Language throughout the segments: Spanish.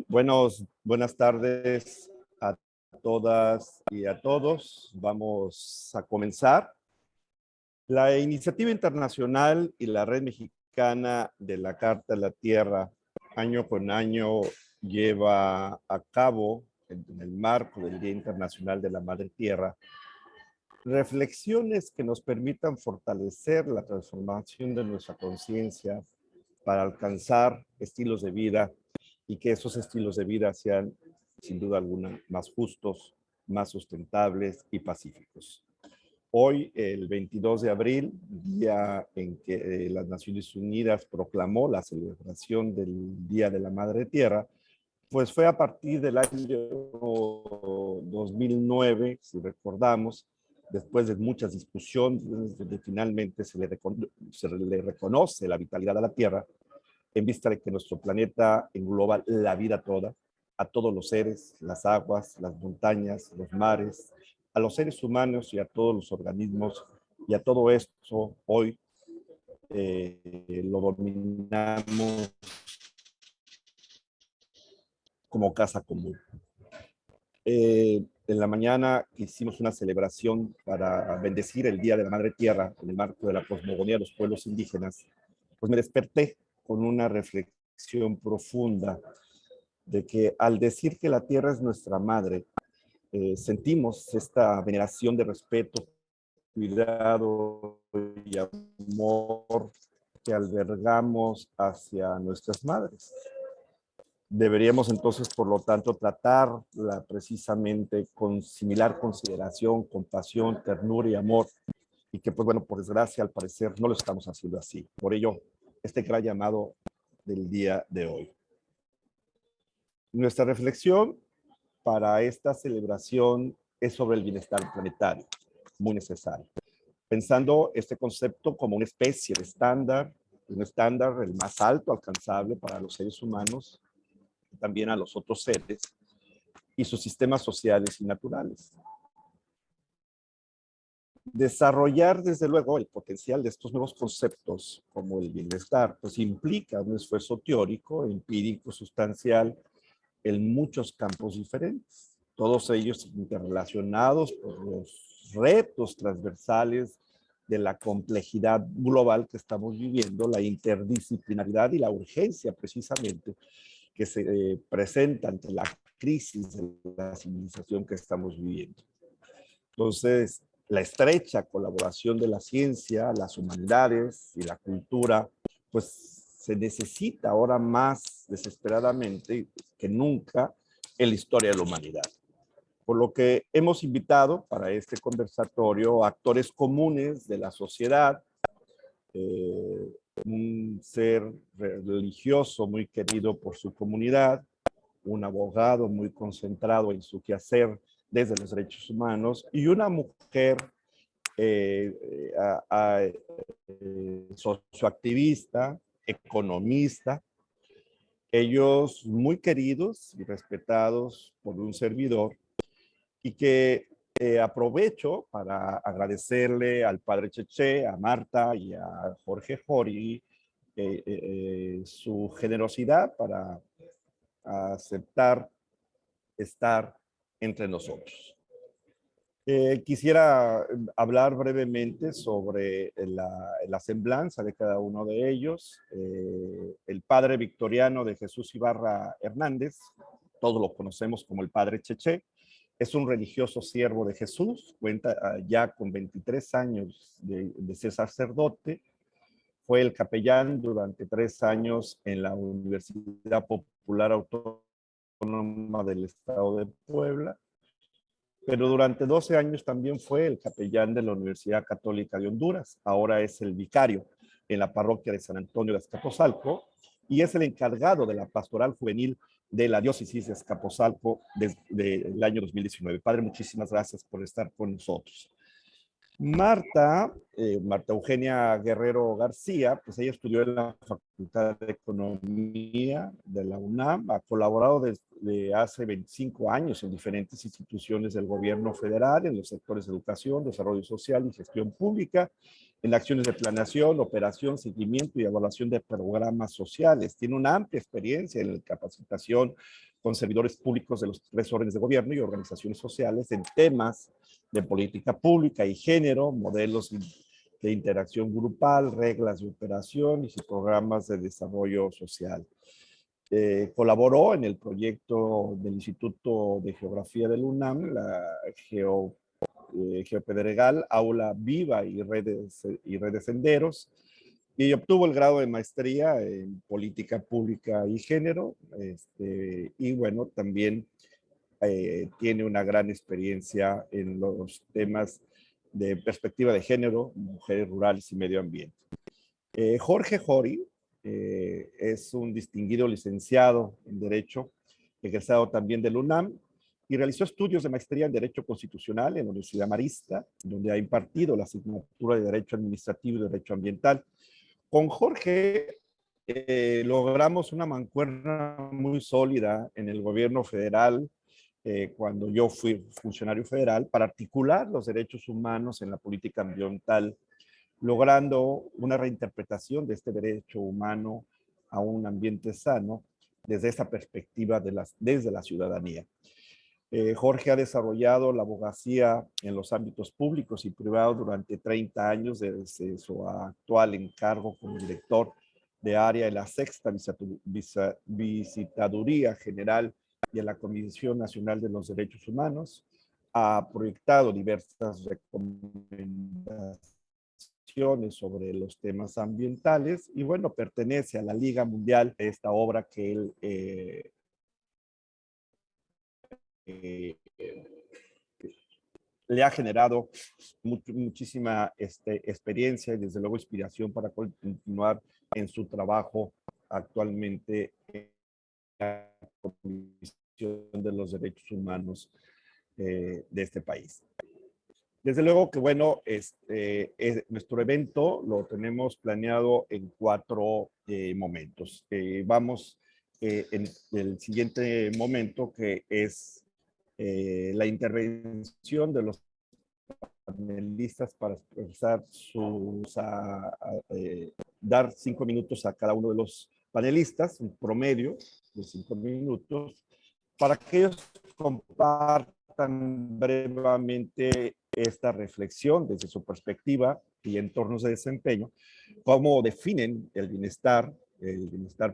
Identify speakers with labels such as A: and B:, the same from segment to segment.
A: Bueno, buenas tardes a todas y a todos. Vamos a comenzar. La iniciativa internacional y la red mexicana de la Carta de la Tierra, año con año, lleva a cabo, en el marco del Día Internacional de la Madre Tierra, reflexiones que nos permitan fortalecer la transformación de nuestra conciencia para alcanzar estilos de vida y que esos estilos de vida sean, sin duda alguna, más justos, más sustentables y pacíficos. Hoy, el 22 de abril, día en que las Naciones Unidas proclamó la celebración del Día de la Madre Tierra, pues fue a partir del año 2009, si recordamos, después de muchas discusiones, donde finalmente se le reconoce la vitalidad a la Tierra, en vista de que nuestro planeta engloba la vida toda, a todos los seres, las aguas, las montañas, los mares, a los seres humanos y a todos los organismos, y a todo esto hoy lo dominamos como casa común. En la mañana hicimos una celebración para bendecir el Día de la Madre Tierra en el marco de la cosmogonía de los pueblos indígenas. Pues me desperté con una reflexión profunda de que al decir que la tierra es nuestra madre, sentimos esta veneración de respeto, cuidado y amor que albergamos hacia nuestras madres. Deberíamos entonces, por lo tanto, tratarla precisamente con similar consideración, compasión, ternura y amor, y que, pues bueno, por desgracia, al parecer, no lo estamos haciendo así. Por ello, este gran llamado del día de hoy. Nuestra reflexión para esta celebración es sobre el bienestar planetario, muy necesario. Pensando este concepto como una especie de estándar, un estándar el más alto alcanzable para los seres humanos, y también a los otros seres, y sus sistemas sociales y naturales. Desarrollar, desde luego, el potencial de estos nuevos conceptos, como el bienestar, pues implica un esfuerzo teórico, empírico, sustancial, en muchos campos diferentes, todos ellos interrelacionados por los retos transversales de la complejidad global que estamos viviendo, la interdisciplinaridad y la urgencia precisamente que se presenta ante la crisis de la civilización que estamos viviendo. Entonces, la estrecha colaboración de la ciencia, las humanidades y la cultura, pues se necesita ahora más desesperadamente que nunca en la historia de la humanidad. Por lo que hemos invitado para este conversatorio a actores comunes de la sociedad, un ser religioso muy querido por su comunidad, un abogado muy concentrado en su quehacer desde los derechos humanos y una mujer socioactivista, economista, ellos muy queridos y respetados por un servidor, y que aprovecho para agradecerle al padre Cheche, a Marta y a Jorge Jori su generosidad para aceptar estar entre nosotros. Quisiera hablar brevemente sobre la semblanza de cada uno de ellos. El padre victoriano de Jesús Ibarra Hernández, todos lo conocemos como el padre Cheche, es un religioso siervo de Jesús, cuenta ya con 23 años de ser sacerdote, fue el capellán durante 3 años en la Universidad Popular Autónoma del Estado de Puebla, pero durante 12 años también fue el capellán de la Universidad Católica de Honduras. Ahora es el vicario en la parroquia de San Antonio de Azcapotzalco y es el encargado de la pastoral juvenil de la diócesis de Azcapotzalco desde el año 2019. Padre, muchísimas gracias por estar con nosotros. Marta Eugenia Guerrero García, pues ella estudió en la Facultad de Economía de la UNAM, ha colaborado desde hace 25 años en diferentes instituciones del gobierno federal, en los sectores de educación, desarrollo social y gestión pública, en acciones de planeación, operación, seguimiento y evaluación de programas sociales. Tiene una amplia experiencia en la capacitación con servidores públicos de los 3 órdenes de gobierno y organizaciones sociales en temas de política pública y género, modelos de interacción grupal, reglas de operación y programas de desarrollo social. Colaboró en el proyecto del Instituto de Geografía del UNAM, la Geopedregal, Aula Viva y Red de Senderos, y obtuvo el grado de maestría en política pública y género, y bueno, también tiene una gran experiencia en los temas de perspectiva de género, mujeres rurales y medio ambiente. Jorge Jori es un distinguido licenciado en Derecho, egresado también del UNAM, y realizó estudios de maestría en Derecho Constitucional en la Universidad Marista, donde ha impartido la asignatura de Derecho Administrativo y Derecho Ambiental. Con Jorge logramos una mancuerna muy sólida en el gobierno federal, cuando yo fui funcionario federal, para articular los derechos humanos en la política ambiental, logrando una reinterpretación de este derecho humano a un ambiente sano desde esa perspectiva desde la ciudadanía. Jorge ha desarrollado la abogacía en los ámbitos públicos y privados durante 30 años desde su actual encargo como director de área en la Sexta Visitaduría General y en la Comisión Nacional de los Derechos Humanos. Ha proyectado diversas recomendaciones sobre los temas ambientales y bueno, pertenece a la Liga Mundial de esta obra que él le ha generado muchísima experiencia y desde luego inspiración para continuar en su trabajo actualmente en la Comisión de los Derechos Humanos de este país. Desde luego que, bueno, nuestro evento lo tenemos planeado en 4 momentos. Vamos en el siguiente momento, que es la intervención de los panelistas para expresar dar 5 minutos a cada uno de los panelistas, un promedio de 5 minutos, para que ellos compartan brevemente esta reflexión desde su perspectiva y entornos de desempeño, cómo definen el bienestar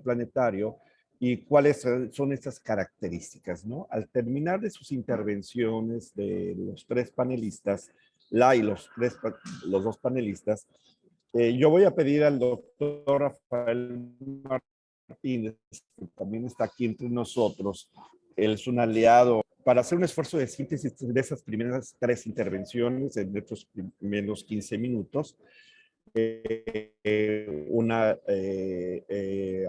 A: planetario y cuáles son estas características, ¿no? Al terminar de sus intervenciones de los 3 panelistas, los 2 panelistas, yo voy a pedir al doctor Rafael Martínez, que también está aquí entre nosotros, él es un aliado, para hacer un esfuerzo de síntesis de esas primeras 3 intervenciones en estos primeros 15 minutos.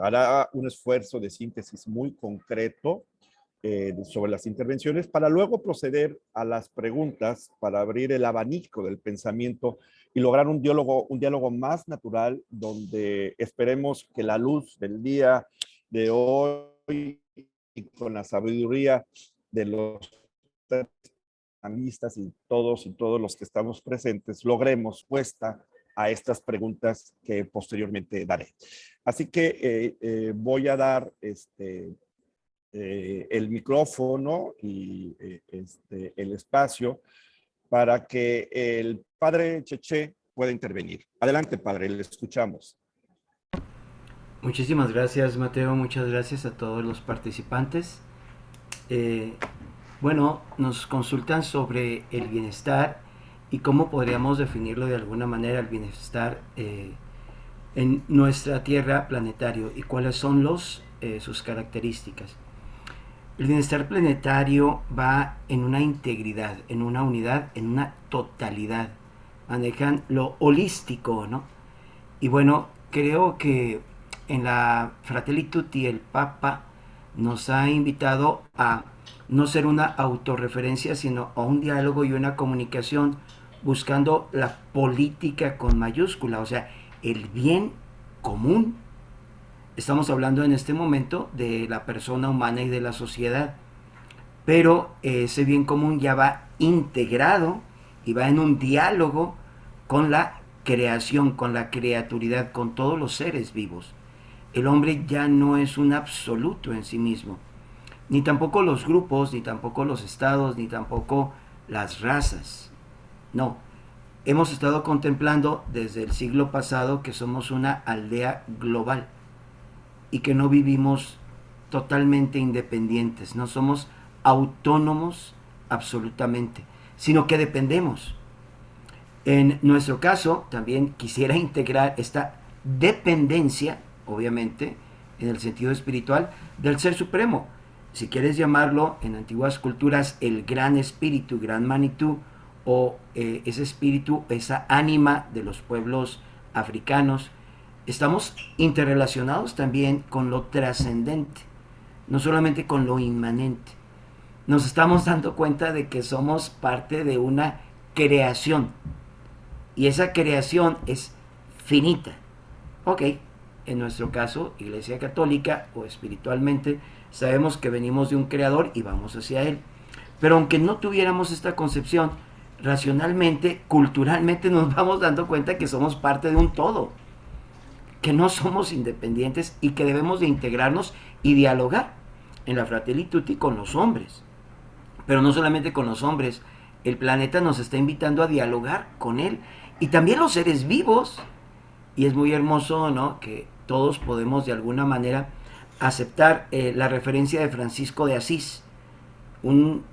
A: Hará un esfuerzo de síntesis muy concreto sobre las intervenciones para luego proceder a las preguntas para abrir el abanico del pensamiento y lograr un diálogo más natural, donde esperemos que la luz del día de hoy y con la sabiduría de los panelistas y todos los que estamos presentes logremos respuesta a estas preguntas que posteriormente daré. Así que voy a dar el micrófono y el espacio para que el padre Cheche pueda intervenir. Adelante, padre, le escuchamos.
B: Muchísimas gracias, Mateo. Muchas gracias a todos los participantes. Bueno, nos consultan sobre el bienestar y cómo podríamos definirlo de alguna manera, el bienestar en nuestra Tierra planetario y cuáles son sus características. El bienestar planetario va en una integridad, en una unidad, en una totalidad. Manejan lo holístico, ¿no? Y bueno, creo que en la Fratelli Tutti el Papa nos ha invitado a no ser una autorreferencia, sino a un diálogo y una comunicación buscando la política con mayúscula, o sea, el bien común. Estamos hablando en este momento de la persona humana y de la sociedad, pero ese bien común ya va integrado y va en un diálogo con la creación, con la creaturidad, con todos los seres vivos. El hombre ya no es un absoluto en sí mismo, ni tampoco los grupos, ni tampoco los estados, ni tampoco las razas. No, hemos estado contemplando desde el siglo pasado que somos una aldea global y que no vivimos totalmente independientes, no somos autónomos absolutamente, sino que dependemos. En nuestro caso, también quisiera integrar esta dependencia, obviamente, en el sentido espiritual, del Ser Supremo. Si quieres llamarlo en antiguas culturas el gran espíritu, gran Manitou, o ese espíritu, esa ánima de los pueblos africanos, estamos interrelacionados también con lo trascendente, no solamente con lo inmanente. Nos estamos dando cuenta de que somos parte de una creación, y esa creación es finita. Ok, en nuestro caso, Iglesia Católica o espiritualmente, sabemos que venimos de un creador y vamos hacia él. Pero aunque no tuviéramos esta concepción, racionalmente, culturalmente nos vamos dando cuenta que somos parte de un todo, que no somos independientes y que debemos de integrarnos y dialogar en la Fratelli Tutti con los hombres. Pero no solamente con los hombres, el planeta nos está invitando a dialogar con él y también los seres vivos. Y es muy hermoso, ¿no?, que todos podemos de alguna manera aceptar la referencia de Francisco de Asís, un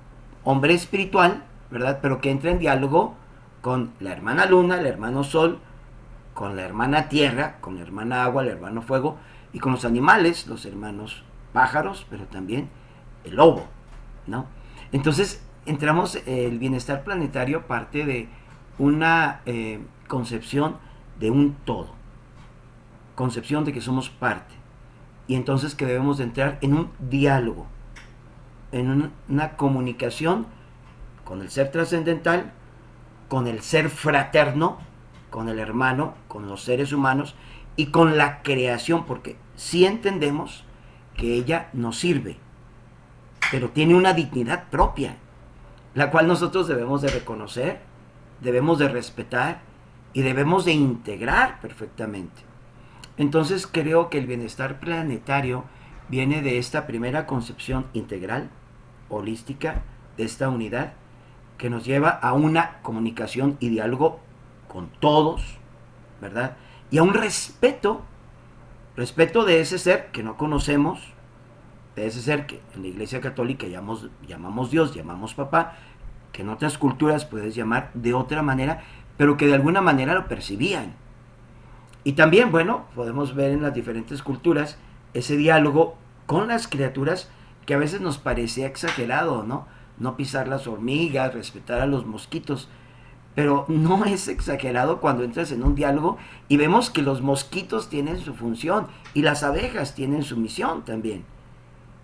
B: hombre espiritual, ¿verdad?, pero que entra en diálogo con la hermana luna, el hermano sol, con la hermana tierra, con la hermana agua, el hermano fuego, y con los animales, los hermanos pájaros, pero también el lobo, ¿no? Entonces, el bienestar planetario parte de una concepción de un todo, concepción de que somos parte, y entonces que debemos de entrar en un diálogo, en una comunicación con el ser trascendental, con el ser fraterno, con el hermano, con los seres humanos y con la creación, porque sí entendemos que ella nos sirve, pero tiene una dignidad propia, la cual nosotros debemos de reconocer, debemos de respetar y debemos de integrar perfectamente. Entonces creo que el bienestar planetario viene de esta primera concepción integral, holística, de esta unidad, que nos lleva a una comunicación y diálogo con todos, ¿verdad? Y a un respeto de ese ser que no conocemos, de ese ser que en la Iglesia Católica llamamos Dios, llamamos papá, que en otras culturas puedes llamar de otra manera, pero que de alguna manera lo percibían. Y también, bueno, podemos ver en las diferentes culturas ese diálogo con las criaturas que a veces nos parecía exagerado, ¿no? No pisar las hormigas, respetar a los mosquitos, pero no es exagerado cuando entras en un diálogo y vemos que los mosquitos tienen su función y las abejas tienen su misión también.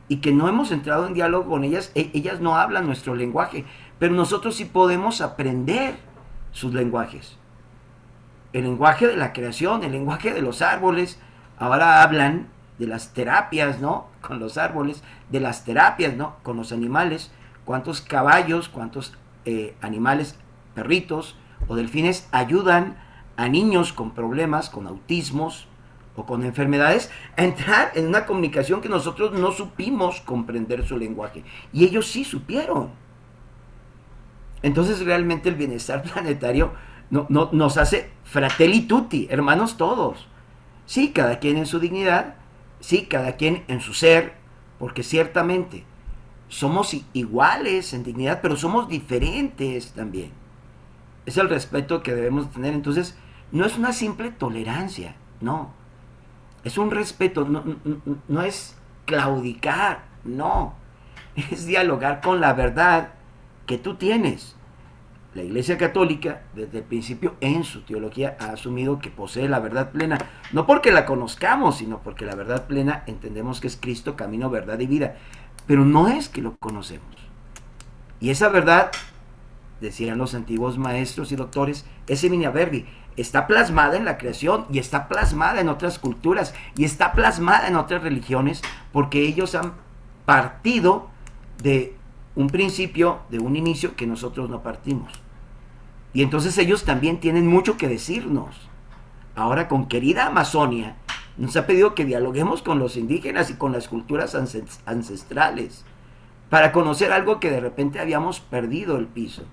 B: Y que no hemos entrado en diálogo con ellas, ellas no hablan nuestro lenguaje, pero nosotros sí podemos aprender sus lenguajes. El lenguaje de la creación, el lenguaje de los árboles. Ahora hablan de las terapias, ¿no?, con los árboles, de las terapias, ¿no?, con los animales. ¿Cuántos caballos, cuántos animales, perritos o delfines ayudan a niños con problemas, con autismos o con enfermedades a entrar en una comunicación que nosotros no supimos comprender su lenguaje? Y ellos sí supieron. Entonces realmente el bienestar planetario nos hace fratelli tutti, hermanos todos. Sí, cada quien en su dignidad, sí, cada quien en su ser, porque ciertamente somos iguales en dignidad, pero somos diferentes también. Es el respeto que debemos tener. Entonces, no es una simple tolerancia, no. Es un respeto, no es claudicar, no. Es dialogar con la verdad que tú tienes. La Iglesia Católica, desde el principio, en su teología, ha asumido que posee la verdad plena. No porque la conozcamos, sino porque la verdad plena entendemos que es Cristo, camino, verdad y vida. Pero no es que lo conocemos. Y esa verdad decían los antiguos maestros y doctores, es semina verbi, está plasmada en la creación y está plasmada en otras culturas y está plasmada en otras religiones, porque ellos han partido de un principio, de un inicio que nosotros no partimos. Y entonces ellos también tienen mucho que decirnos. Ahora, con querida Amazonia, nos ha pedido que dialoguemos con los indígenas y con las culturas ancestrales para conocer algo que de repente habíamos perdido el piso.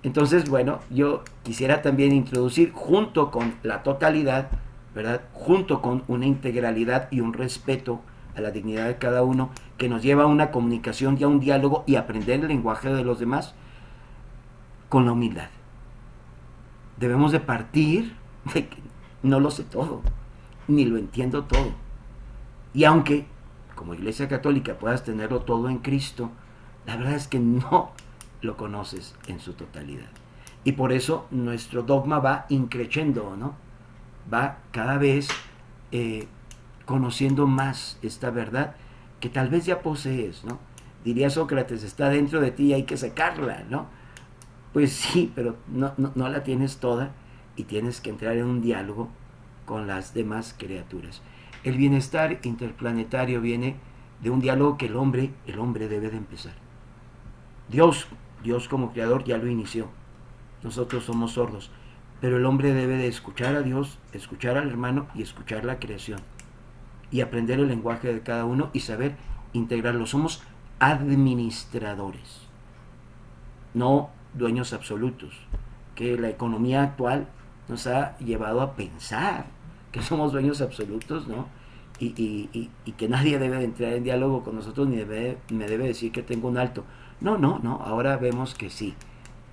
B: Entonces, bueno, yo quisiera también introducir junto con la totalidad, ¿verdad? Junto con una integralidad y un respeto a la dignidad de cada uno, que nos lleva a una comunicación y a un diálogo y aprender el lenguaje de los demás con la humildad. Debemos de partir de que no lo sé todo, ni lo entiendo todo. Y aunque como Iglesia Católica puedas tenerlo todo en Cristo, la verdad es que no lo conoces en su totalidad. Y por eso nuestro dogma va increciendo, ¿no? Va cada vez conociendo más esta verdad que tal vez ya posees, ¿no? Diría Sócrates, está dentro de ti y hay que sacarla, ¿no? Pues sí, pero no la tienes toda y tienes que entrar en un diálogo con las demás criaturas. El bienestar interplanetario viene de un diálogo que el hombre debe de empezar. Dios como creador ya lo inició. Nosotros somos sordos, pero el hombre debe de escuchar a Dios, escuchar al hermano y escuchar la creación y aprender el lenguaje de cada uno y saber integrarlo. Somos administradores, no dueños absolutos, que la economía actual nos ha llevado a pensar que somos dueños absolutos, ¿no? Y que nadie debe de entrar en diálogo con nosotros ni me debe decir que tengo un alto. No, ahora vemos que sí,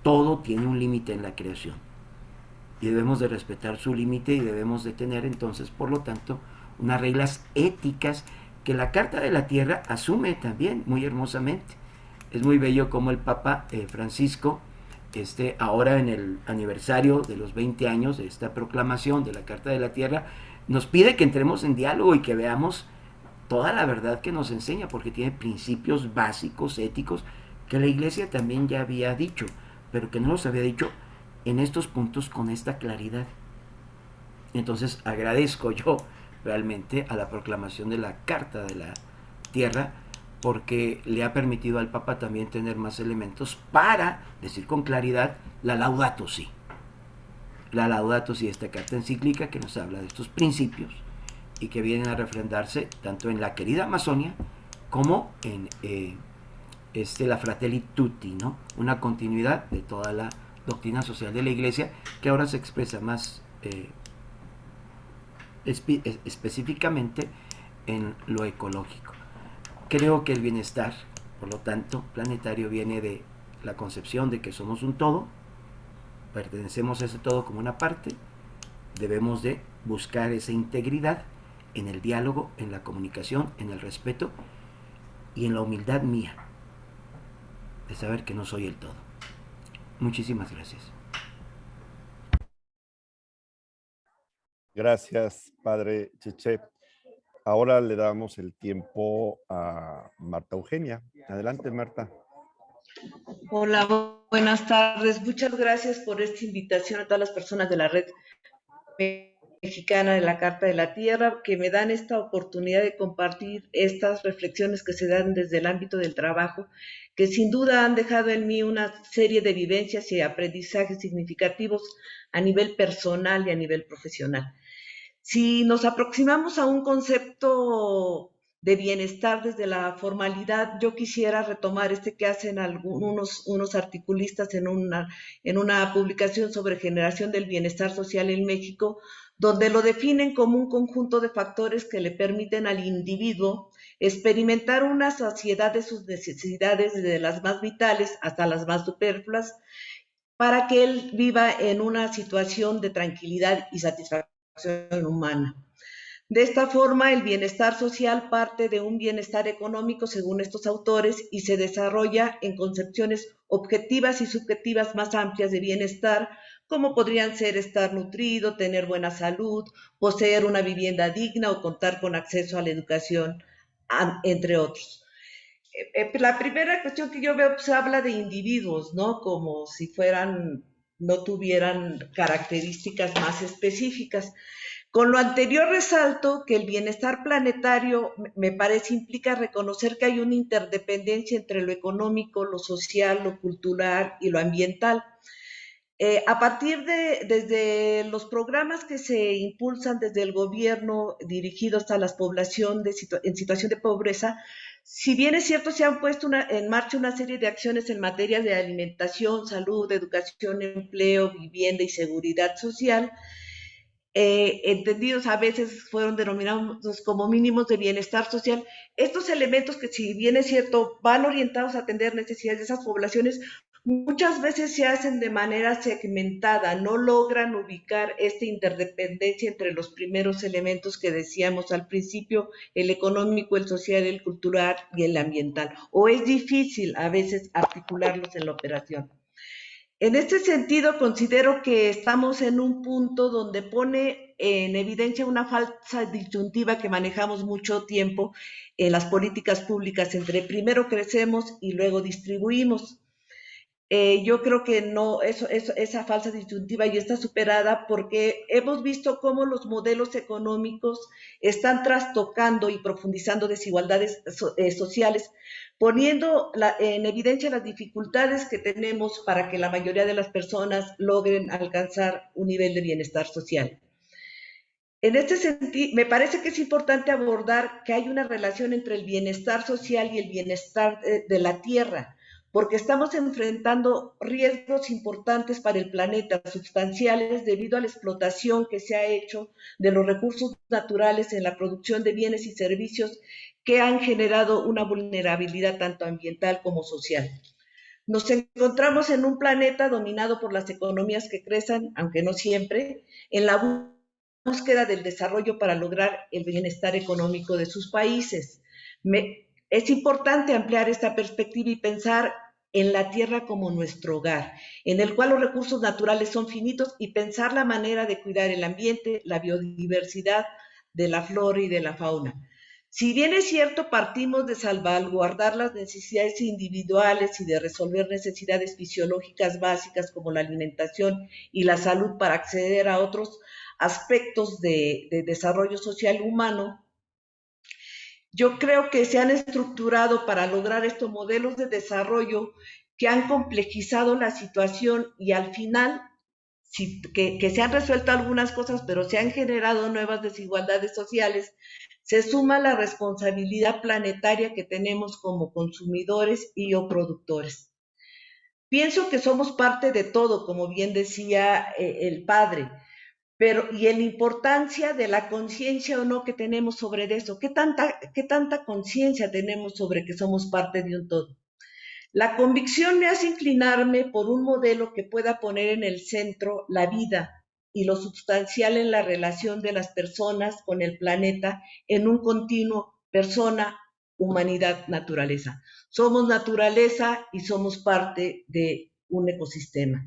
B: todo tiene un límite en la creación y debemos de respetar su límite y debemos de tener entonces, por lo tanto, unas reglas éticas que la Carta de la Tierra asume también muy hermosamente. Es muy bello como el Papa Francisco, ahora en el aniversario de los 20 años de esta proclamación de la Carta de la Tierra, nos pide que entremos en diálogo y que veamos toda la verdad que nos enseña, porque tiene principios básicos, éticos, que la Iglesia también ya había dicho, pero que no los había dicho en estos puntos con esta claridad. Entonces agradezco yo realmente a la proclamación de la Carta de la Tierra, porque le ha permitido al Papa también tener más elementos para decir con claridad la Laudato Si. La Laudato Si, esta carta encíclica que nos habla de estos principios y que vienen a refrendarse tanto en la querida Amazonia como en la Fratelli Tutti, ¿no? Una continuidad de toda la doctrina social de la Iglesia que ahora se expresa más específicamente en lo ecológico. Creo que el bienestar, por lo tanto, planetario viene de la concepción de que somos un todo, pertenecemos a ese todo como una parte, debemos de buscar esa integridad en el diálogo, en la comunicación, en el respeto y en la humildad mía de saber que no soy el todo. Muchísimas gracias.
A: Gracias, Padre Cheche. Ahora le damos el tiempo a Marta Eugenia. Adelante, Marta.
C: Hola, buenas tardes. Muchas gracias por esta invitación a todas las personas de la Red Mexicana de la Carta de la Tierra, que me dan esta oportunidad de compartir estas reflexiones que se dan desde el ámbito del trabajo, que sin duda han dejado en mí una serie de vivencias y aprendizajes significativos a nivel personal y a nivel profesional. Si nos aproximamos a un concepto de bienestar desde la formalidad, yo quisiera retomar que hacen unos articulistas en una publicación sobre generación del bienestar social en México, donde lo definen como un conjunto de factores que le permiten al individuo experimentar una saciedad de sus necesidades, desde las más vitales hasta las más superfluas, para que él viva en una situación de tranquilidad y satisfacción humana. De esta forma, el bienestar social parte de un bienestar económico, según estos autores, y se desarrolla en concepciones objetivas y subjetivas más amplias de bienestar, como podrían ser estar nutrido, tener buena salud, poseer una vivienda digna o contar con acceso a la educación, entre otros. La primera cuestión que yo veo, pues habla de individuos, ¿no? Como si fueran, no tuvieran características más específicas. Con lo anterior resalto que el bienestar planetario me parece implica reconocer que hay una interdependencia entre lo económico, lo social, lo cultural y lo ambiental. A partir desde los programas que se impulsan desde el gobierno dirigidos a la población en situación de pobreza, si bien es cierto, se han puesto en marcha una serie de acciones en materia de alimentación, salud, educación, empleo, vivienda y seguridad social, entendidos a veces fueron denominados como mínimos de bienestar social. Estos elementos que, si bien es cierto, van orientados a atender necesidades de esas poblaciones, muchas veces se hacen de manera segmentada, no logran ubicar esta interdependencia entre los primeros elementos que decíamos al principio, el económico, el social, el cultural y el ambiental, o es difícil a veces articularlos en la operación. En este sentido, considero que estamos en un punto donde pone en evidencia una falsa disyuntiva que manejamos mucho tiempo en las políticas públicas entre primero crecemos y luego distribuimos. Yo creo que no, esa falsa disyuntiva ya está superada porque hemos visto cómo los modelos económicos están trastocando y profundizando desigualdades sociales, poniendo en evidencia las dificultades que tenemos para que la mayoría de las personas logren alcanzar un nivel de bienestar social. En este sentido, me parece que es importante abordar que hay una relación entre el bienestar social y el bienestar de la tierra, porque estamos enfrentando riesgos importantes para el planeta, sustanciales, debido a la explotación que se ha hecho de los recursos naturales en la producción de bienes y servicios que han generado una vulnerabilidad tanto ambiental como social. Nos encontramos en un planeta dominado por las economías que crecen, aunque no siempre, en la búsqueda del desarrollo para lograr el bienestar económico de sus países. Es importante ampliar esta perspectiva y pensar en la tierra como nuestro hogar, en el cual los recursos naturales son finitos, y pensar la manera de cuidar el ambiente, la biodiversidad de la flora y de la fauna. Si bien es cierto, partimos de salvaguardar las necesidades individuales y de resolver necesidades fisiológicas básicas como la alimentación y la salud para acceder a otros aspectos de desarrollo social humano, yo creo que se han estructurado para lograr estos modelos de desarrollo que han complejizado la situación y al final que se han resuelto algunas cosas, pero se han generado nuevas desigualdades sociales. Se suma la responsabilidad planetaria que tenemos como consumidores y o productores. Pienso que somos parte de todo, como bien decía el padre, pero y en la importancia de la conciencia o no que tenemos sobre eso. ¿Qué tanta conciencia tenemos sobre que somos parte de un todo? La convicción me hace inclinarme por un modelo que pueda poner en el centro la vida y lo sustancial en la relación de las personas con el planeta en un continuo persona, humanidad, naturaleza. Somos naturaleza y somos parte de un ecosistema.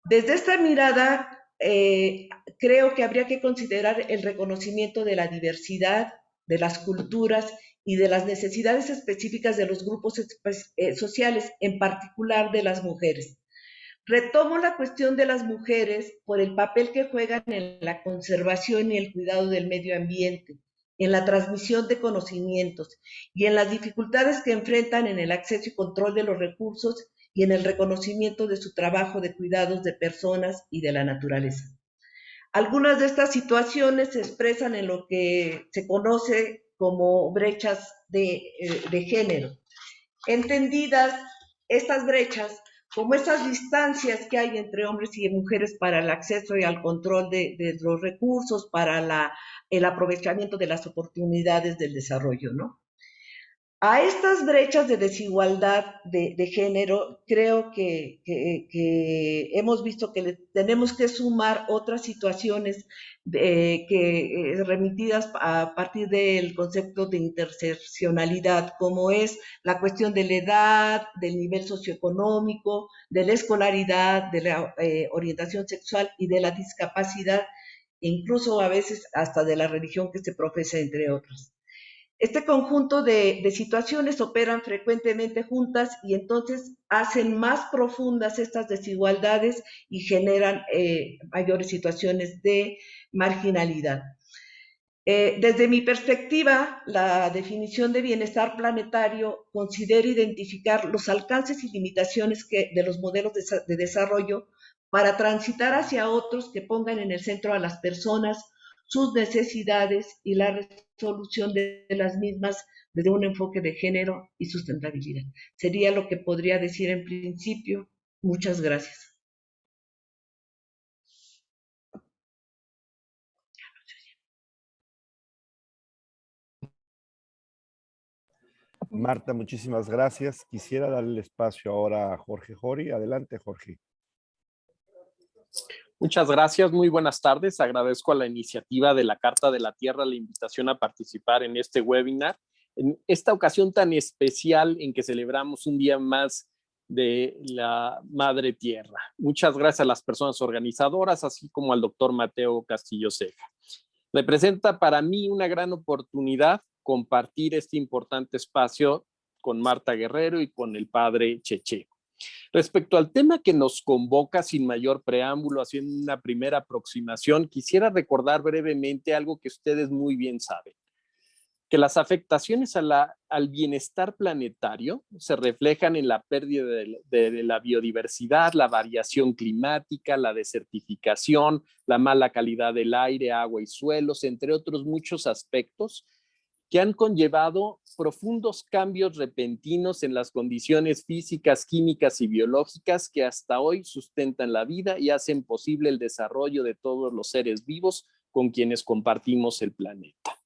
C: Desde esta mirada, creo que habría que considerar el reconocimiento de la diversidad, de las culturas y de las necesidades específicas de los grupos sociales, en particular de las mujeres. Retomo la cuestión de las mujeres por el papel que juegan en la conservación y el cuidado del medio ambiente, en la transmisión de conocimientos y en las dificultades que enfrentan en el acceso y control de los recursos y en el reconocimiento de su trabajo de cuidados de personas y de la naturaleza. Algunas de estas situaciones se expresan en lo que se conoce como brechas de género. Entendidas estas brechas como esas distancias que hay entre hombres y mujeres para el acceso y al control de los recursos, para el aprovechamiento de las oportunidades del desarrollo, ¿no? A estas brechas de desigualdad de género, creo que hemos visto que tenemos que sumar otras situaciones remitidas a partir del concepto de interseccionalidad, como es la cuestión de la edad, del nivel socioeconómico, de la escolaridad, de la orientación sexual y de la discapacidad, incluso a veces hasta de la religión que se profesa, entre otras. Este conjunto de situaciones operan frecuentemente juntas y entonces hacen más profundas estas desigualdades y generan mayores situaciones de marginalidad. Desde mi perspectiva, la definición de bienestar planetario considera identificar los alcances y limitaciones de los modelos de desarrollo para transitar hacia otros que pongan en el centro a las personas, sus necesidades y la resolución de las mismas desde un enfoque de género y sustentabilidad. Sería lo que podría decir en principio. Muchas gracias.
A: Marta, muchísimas gracias. Quisiera darle el espacio ahora a Jorge Jori. Adelante, Jorge.
D: Muchas gracias, muy buenas tardes. Agradezco a la iniciativa de la Carta de la Tierra la invitación a participar en este webinar, en esta ocasión tan especial en que celebramos un día más de la Madre Tierra. Muchas gracias a las personas organizadoras, así como al doctor Mateo Castillo Ceja. Representa para mí una gran oportunidad compartir este importante espacio con Marta Guerrero y con el padre Cheche. Respecto al tema que nos convoca, sin mayor preámbulo, haciendo una primera aproximación, quisiera recordar brevemente algo que ustedes muy bien saben, que las afectaciones al bienestar planetario se reflejan en la pérdida de la biodiversidad, la variación climática, la desertificación, la mala calidad del aire, agua y suelos, entre otros muchos aspectos que han conllevado profundos cambios repentinos en las condiciones físicas, químicas y biológicas que hasta hoy sustentan la vida y hacen posible el desarrollo de todos los seres vivos con quienes compartimos el planeta.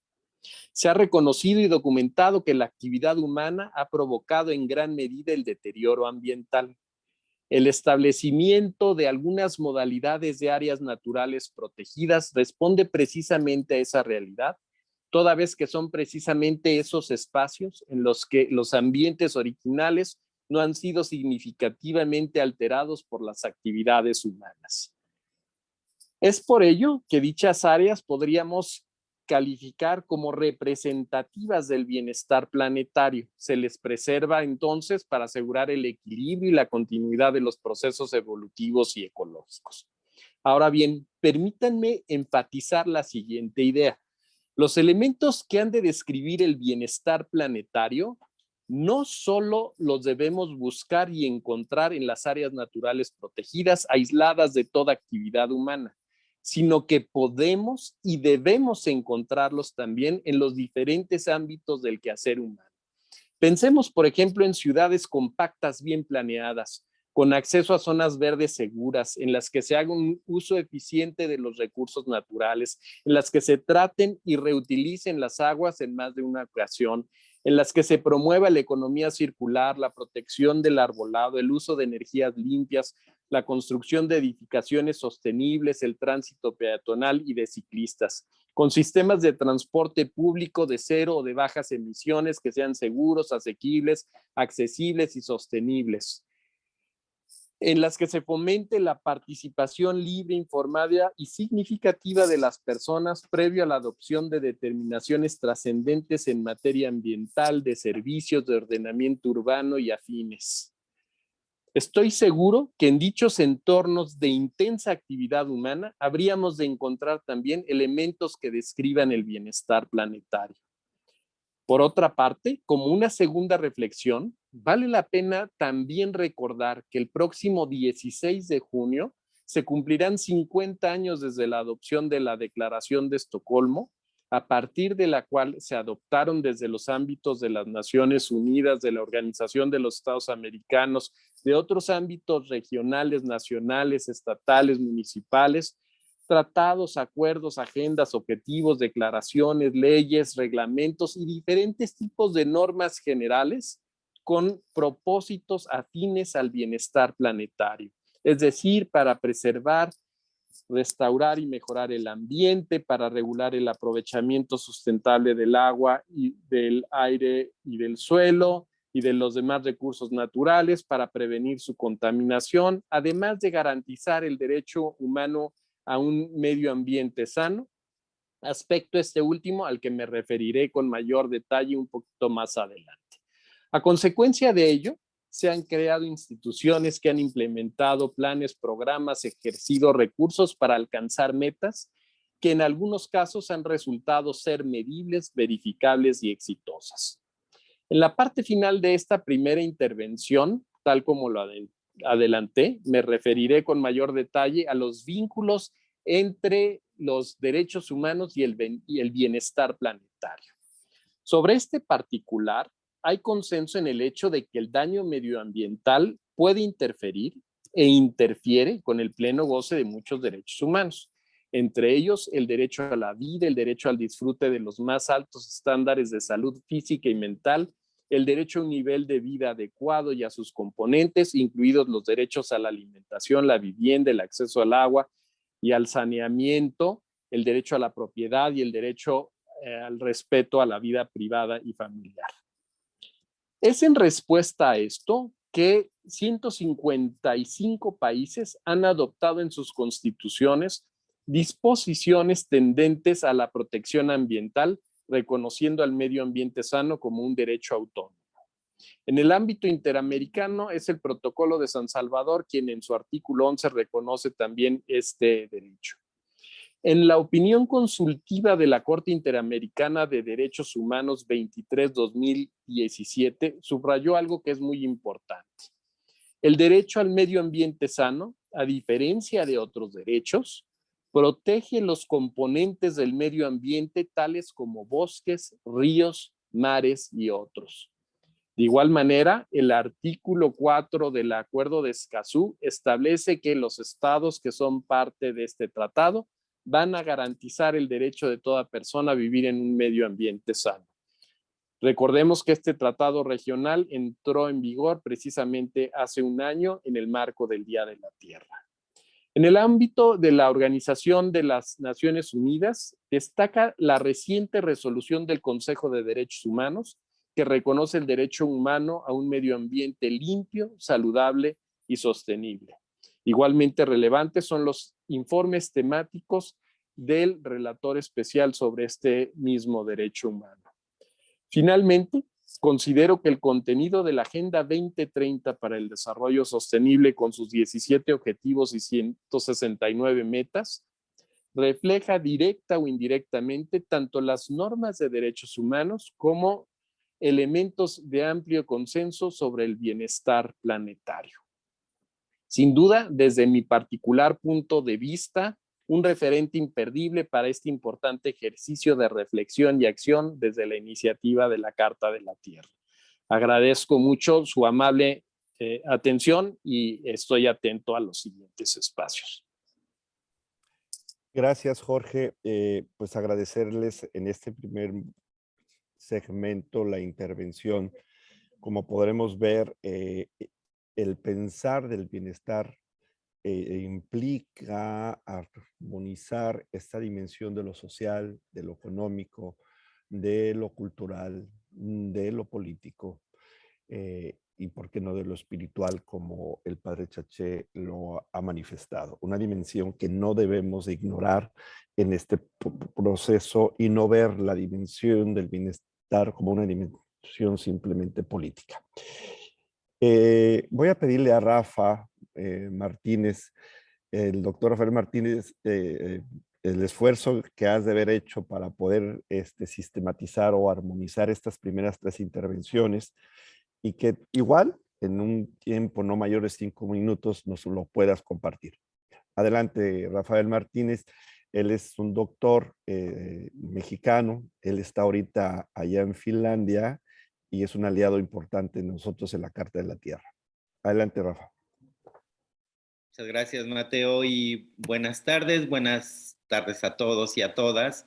D: Se ha reconocido y documentado que la actividad humana ha provocado en gran medida el deterioro ambiental. El establecimiento de algunas modalidades de áreas naturales protegidas responde precisamente a esa realidad, toda vez que son precisamente esos espacios en los que los ambientes originales no han sido significativamente alterados por las actividades humanas. Es por ello que dichas áreas podríamos calificar como representativas del bienestar planetario. Se les preserva entonces para asegurar el equilibrio y la continuidad de los procesos evolutivos y ecológicos. Ahora bien, permítanme enfatizar la siguiente idea. Los elementos que han de describir el bienestar planetario no solo los debemos buscar y encontrar en las áreas naturales protegidas, aisladas de toda actividad humana, sino que podemos y debemos encontrarlos también en los diferentes ámbitos del quehacer humano. Pensemos, por ejemplo, en ciudades compactas bien planeadas, con acceso a zonas verdes seguras, en las que se haga un uso eficiente de los recursos naturales, en las que se traten y reutilicen las aguas en más de una ocasión, en las que se promueva la economía circular, la protección del arbolado, el uso de energías limpias, la construcción de edificaciones sostenibles, el tránsito peatonal y de ciclistas, con sistemas de transporte público de cero o de bajas emisiones que sean seguros, asequibles, accesibles y sostenibles, en las que se fomente la participación libre, informada y significativa de las personas previo a la adopción de determinaciones trascendentes en materia ambiental, de servicios, de ordenamiento urbano y afines. Estoy seguro que en dichos entornos de intensa actividad humana habríamos de encontrar también elementos que describan el bienestar planetario. Por otra parte, como una segunda reflexión, vale la pena también recordar que el próximo 16 de junio se cumplirán 50 años desde la adopción de la Declaración de Estocolmo, a partir de la cual se adoptaron desde los ámbitos de las Naciones Unidas, de la Organización de los Estados Americanos, de otros ámbitos regionales, nacionales, estatales, municipales, tratados, acuerdos, agendas, objetivos, declaraciones, leyes, reglamentos y diferentes tipos de normas generales con propósitos afines al bienestar planetario. Es decir, para preservar, restaurar y mejorar el ambiente, para regular el aprovechamiento sustentable del agua y del aire y del suelo y de los demás recursos naturales, para prevenir su contaminación, además de garantizar el derecho humano a un medio ambiente sano aspecto este último al que me referiré con mayor detalle un poquito más adelante. A consecuencia de ello, se han creado instituciones que han implementado planes, programas, ejercido recursos para alcanzar metas que en algunos casos han resultado ser medibles, verificables y exitosas. En la parte final de esta primera intervención, tal como lo adelanté, me referiré con mayor detalle a los vínculos entre los derechos humanos y el bienestar planetario. Sobre este particular, hay consenso en el hecho de que el daño medioambiental puede interferir e interfiere con el pleno goce de muchos derechos humanos, entre ellos el derecho a la vida, el derecho al disfrute de los más altos estándares de salud física y mental, el derecho a un nivel de vida adecuado y a sus componentes, incluidos los derechos a la alimentación, la vivienda, el acceso al agua y al saneamiento, el derecho a la propiedad y el derecho al respeto a la vida privada y familiar. Es en respuesta a esto que 155 países han adoptado en sus constituciones disposiciones tendentes a la protección ambiental, reconociendo al medio ambiente sano como un derecho autónomo. En el ámbito interamericano es el Protocolo de San Salvador quien en su artículo 11 reconoce también este derecho. En la opinión consultiva de la Corte Interamericana de Derechos Humanos 23-2017, subrayó algo que es muy importante. El derecho al medio ambiente sano, a diferencia de otros derechos, protege los componentes del medio ambiente tales como bosques, ríos, mares y otros. De igual manera, el artículo 4 del Acuerdo de Escazú establece que los estados que son parte de este tratado van a garantizar el derecho de toda persona a vivir en un medio ambiente sano. Recordemos que este tratado regional entró en vigor precisamente hace un año en el marco del Día de la Tierra. En el ámbito de la Organización de las Naciones Unidas, destaca la reciente resolución del Consejo de Derechos Humanos que reconoce el derecho humano a un medio ambiente limpio, saludable y sostenible. Igualmente relevantes son los informes temáticos del relator especial sobre este mismo derecho humano. Finalmente, considero que el contenido de la Agenda 2030 para el Desarrollo Sostenible con sus 17 objetivos y 169 metas refleja directa o indirectamente tanto las normas de derechos humanos como elementos de amplio consenso sobre el bienestar planetario. Sin duda, desde mi particular punto de vista, un referente imperdible para este importante ejercicio de reflexión y acción desde la iniciativa de la Carta de la Tierra. Agradezco mucho su amable atención y estoy atento a los siguientes espacios.
A: Gracias, Jorge. Pues agradecerles en este primer segmento la intervención. Como podremos ver, el pensar del bienestar implica armonizar esta dimensión de lo social, de lo económico, de lo cultural, de lo político y por qué no de lo espiritual, como el padre Chaché lo ha manifestado. Una dimensión que no debemos de ignorar en este proceso y no ver la dimensión del bienestar como una dimensión simplemente política. Voy a pedirle a Rafa Martínez, el doctor Rafael Martínez, el esfuerzo que has de haber hecho para poder sistematizar o armonizar estas primeras 3 intervenciones y que igual en un tiempo no mayor de 5 minutos nos lo puedas compartir. Adelante, Rafael Martínez. Él es un doctor mexicano. Él está ahorita allá en Finlandia y es un aliado importante de nosotros en la Carta de la Tierra. Adelante, Rafa.
E: Muchas gracias, Mateo, y buenas tardes a todos y a todas.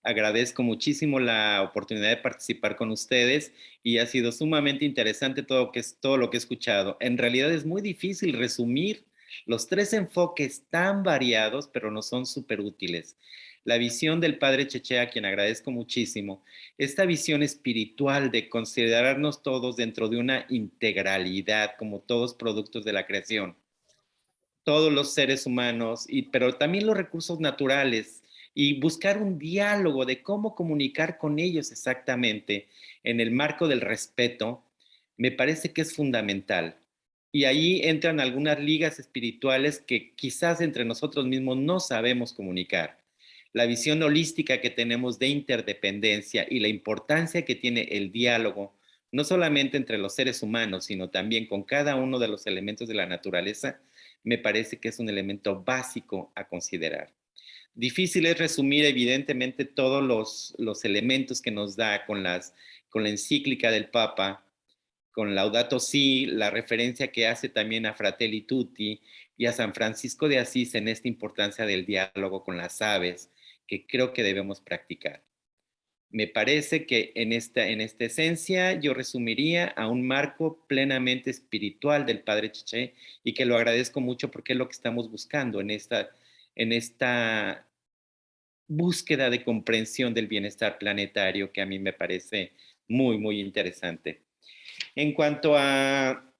E: Agradezco muchísimo la oportunidad de participar con ustedes y ha sido sumamente interesante todo lo que he escuchado. En realidad es muy difícil resumir los 3 enfoques tan variados, pero nos son súper útiles. La visión del padre Chaché, a quien agradezco muchísimo, esta visión espiritual de considerarnos todos dentro de una integralidad, como todos productos de la creación. Todos los seres humanos, pero también los recursos naturales y buscar un diálogo de cómo comunicar con ellos exactamente en el marco del respeto, me parece que es fundamental. Y ahí entran algunas ligas espirituales que quizás entre nosotros mismos no sabemos comunicar. La visión holística que tenemos de interdependencia y la importancia que tiene el diálogo, no solamente entre los seres humanos, sino también con cada uno de los elementos de la naturaleza, me parece que es un elemento básico a considerar. Difícil es resumir evidentemente todos los elementos que nos da con la encíclica del Papa, con Laudato Si, la referencia que hace también a Fratelli Tutti y a San Francisco de Asís en esta importancia del diálogo con las aves, que creo que debemos practicar. Me parece que en esta esencia yo resumiría a un marco plenamente espiritual del Padre Cheche y que lo agradezco mucho porque es lo que estamos buscando en esta búsqueda de comprensión del bienestar planetario que a mí me parece muy, muy interesante. En cuanto a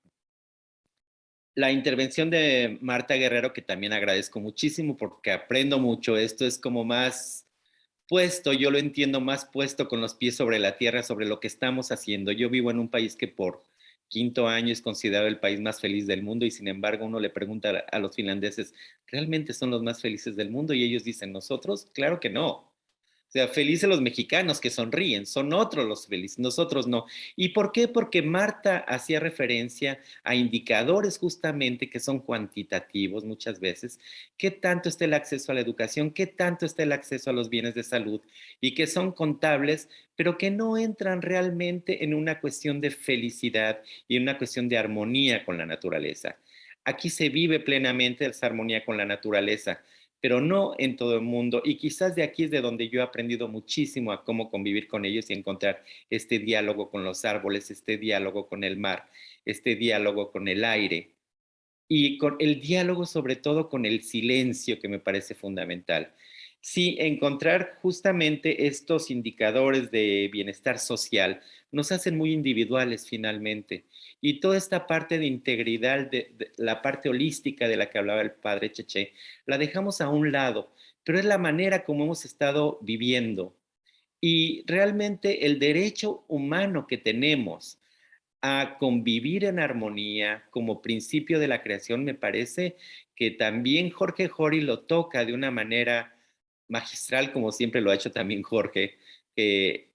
E: la intervención de Marta Guerrero, que también agradezco muchísimo porque aprendo mucho, esto es como más puesto, yo lo entiendo más puesto con los pies sobre la tierra, sobre lo que estamos haciendo. Yo vivo en un país que por quinto año es considerado el país más feliz del mundo y sin embargo uno le pregunta a los finlandeses, ¿realmente son los más felices del mundo? Y ellos dicen, ¿nosotros? Claro que no. O sea, felices los mexicanos que sonríen, son otros los felices, nosotros no. ¿Y por qué? Porque Marta hacía referencia a indicadores justamente que son cuantitativos muchas veces, qué tanto está el acceso a la educación, qué tanto está el acceso a los bienes de salud y que son contables, pero que no entran realmente en una cuestión de felicidad y en una cuestión de armonía con la naturaleza. Aquí se vive plenamente esa armonía con la naturaleza, pero no en todo el mundo. Y quizás de aquí es de donde yo he aprendido muchísimo a cómo convivir con ellos y encontrar este diálogo con los árboles, este diálogo con el mar, este diálogo con el aire y con el diálogo sobre todo con el silencio que me parece fundamental. Sí, encontrar justamente estos indicadores de bienestar social nos hacen muy individuales finalmente. Y toda esta parte de integridad, de la parte holística de la que hablaba el padre Cheche, la dejamos a un lado, pero es la manera como hemos estado viviendo. Y realmente el derecho humano que tenemos a convivir en armonía como principio de la creación, me parece que también Jorge Jori lo toca de una manera magistral, como siempre lo ha hecho también Jorge, que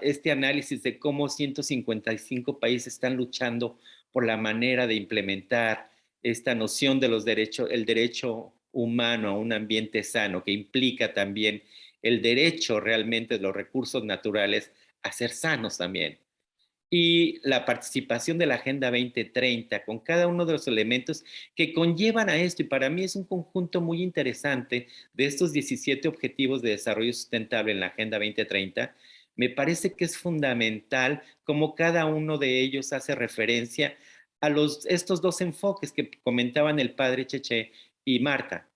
E: este análisis de cómo 155 países están luchando por la manera de implementar esta noción de los derechos, el derecho humano a un ambiente sano, que implica también el derecho realmente de los recursos naturales a ser sanos también y la participación de la Agenda 2030 con cada uno de los elementos que conllevan a esto. Y para mí es un conjunto muy interesante de estos 17 objetivos de desarrollo sustentable en la Agenda 2030. Me parece que es fundamental cómo cada uno de ellos hace referencia a estos dos enfoques que comentaban el padre Cheche y Marta.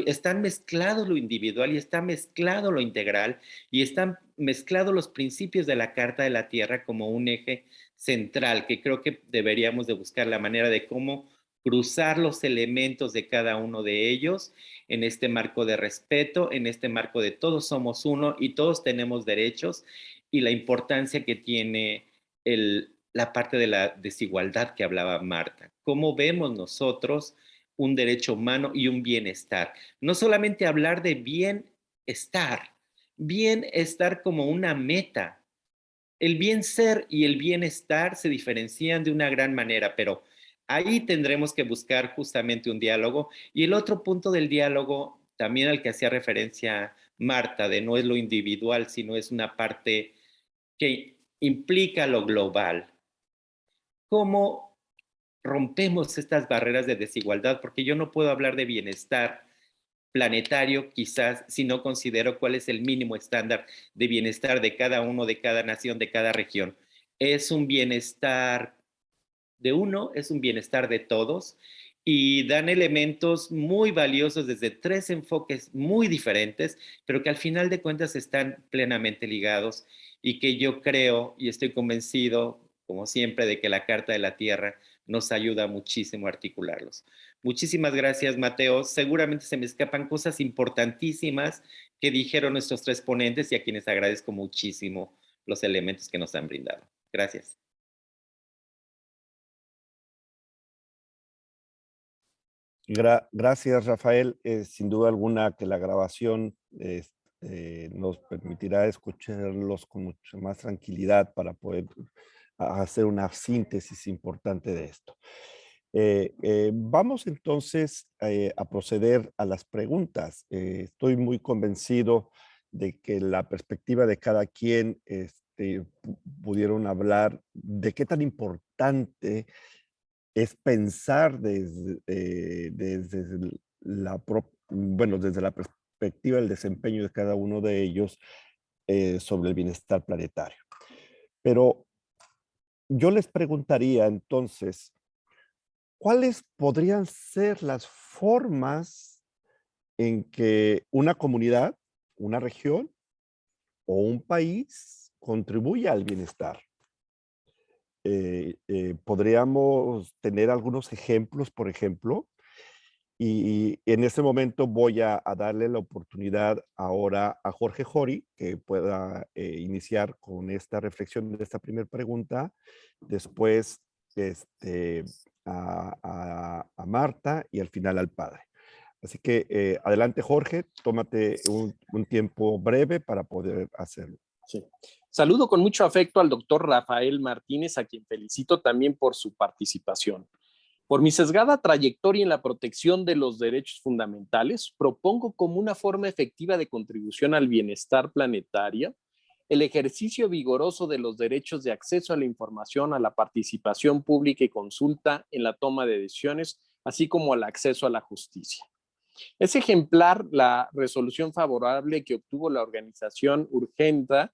E: Están mezclados lo individual y está mezclado lo integral y están mezclados los principios de la Carta de la Tierra como un eje central que creo que deberíamos de buscar la manera de cómo cruzar los elementos de cada uno de ellos en este marco de respeto, en este marco de todos somos uno y todos tenemos derechos y la importancia que tiene la parte de la desigualdad que hablaba Marta. ¿Cómo vemos nosotros un derecho humano y un bienestar? No solamente hablar de bienestar como una meta. El bien ser y el bienestar se diferencian de una gran manera, pero ahí tendremos que buscar justamente un diálogo. Y el otro punto del diálogo, también al que hacía referencia Marta, de no es lo individual, sino es una parte que implica lo global. ¿Cómo rompemos estas barreras de desigualdad? Porque yo no puedo hablar de bienestar planetario quizás si no considero cuál es el mínimo estándar de bienestar de cada uno, de cada nación, de cada región. Es un bienestar de uno, es un bienestar de todos y dan elementos muy valiosos desde tres enfoques muy diferentes, pero que al final de cuentas están plenamente ligados y que yo creo y estoy convencido como siempre, de que la Carta de la Tierra nos ayuda muchísimo a articularlos. Muchísimas gracias, Mateo. Seguramente se me escapan cosas importantísimas que dijeron nuestros tres ponentes y a quienes agradezco muchísimo los elementos que nos han brindado. Gracias.
A: Gracias, Rafael. Sin duda alguna que la grabación nos permitirá escucharlos con mucha más tranquilidad para poder hacer una síntesis importante de esto. Vamos entonces a proceder a las preguntas. Estoy muy convencido de que la perspectiva de cada quien pudieron hablar de qué tan importante es pensar desde desde la perspectiva del desempeño de cada uno de ellos sobre el bienestar planetario. Pero yo les preguntaría entonces, ¿cuáles podrían ser las formas en que una comunidad, una región o un país contribuya al bienestar? Podríamos tener algunos ejemplos, por ejemplo, y en este momento voy a darle la oportunidad ahora a Jorge Jori, que pueda iniciar con esta reflexión de esta primera pregunta, después a Marta y al final al padre. Así que adelante, Jorge, tómate un tiempo breve para poder hacerlo.
D: Sí. Saludo con mucho afecto al doctor Rafael Martínez, a quien felicito también por su participación. Por mi sesgada trayectoria en la protección de los derechos fundamentales, propongo como una forma efectiva de contribución al bienestar planetario el ejercicio vigoroso de los derechos de acceso a la información, a la participación pública y consulta en la toma de decisiones, así como al acceso a la justicia. Es ejemplar la resolución favorable que obtuvo la organización Urgenda,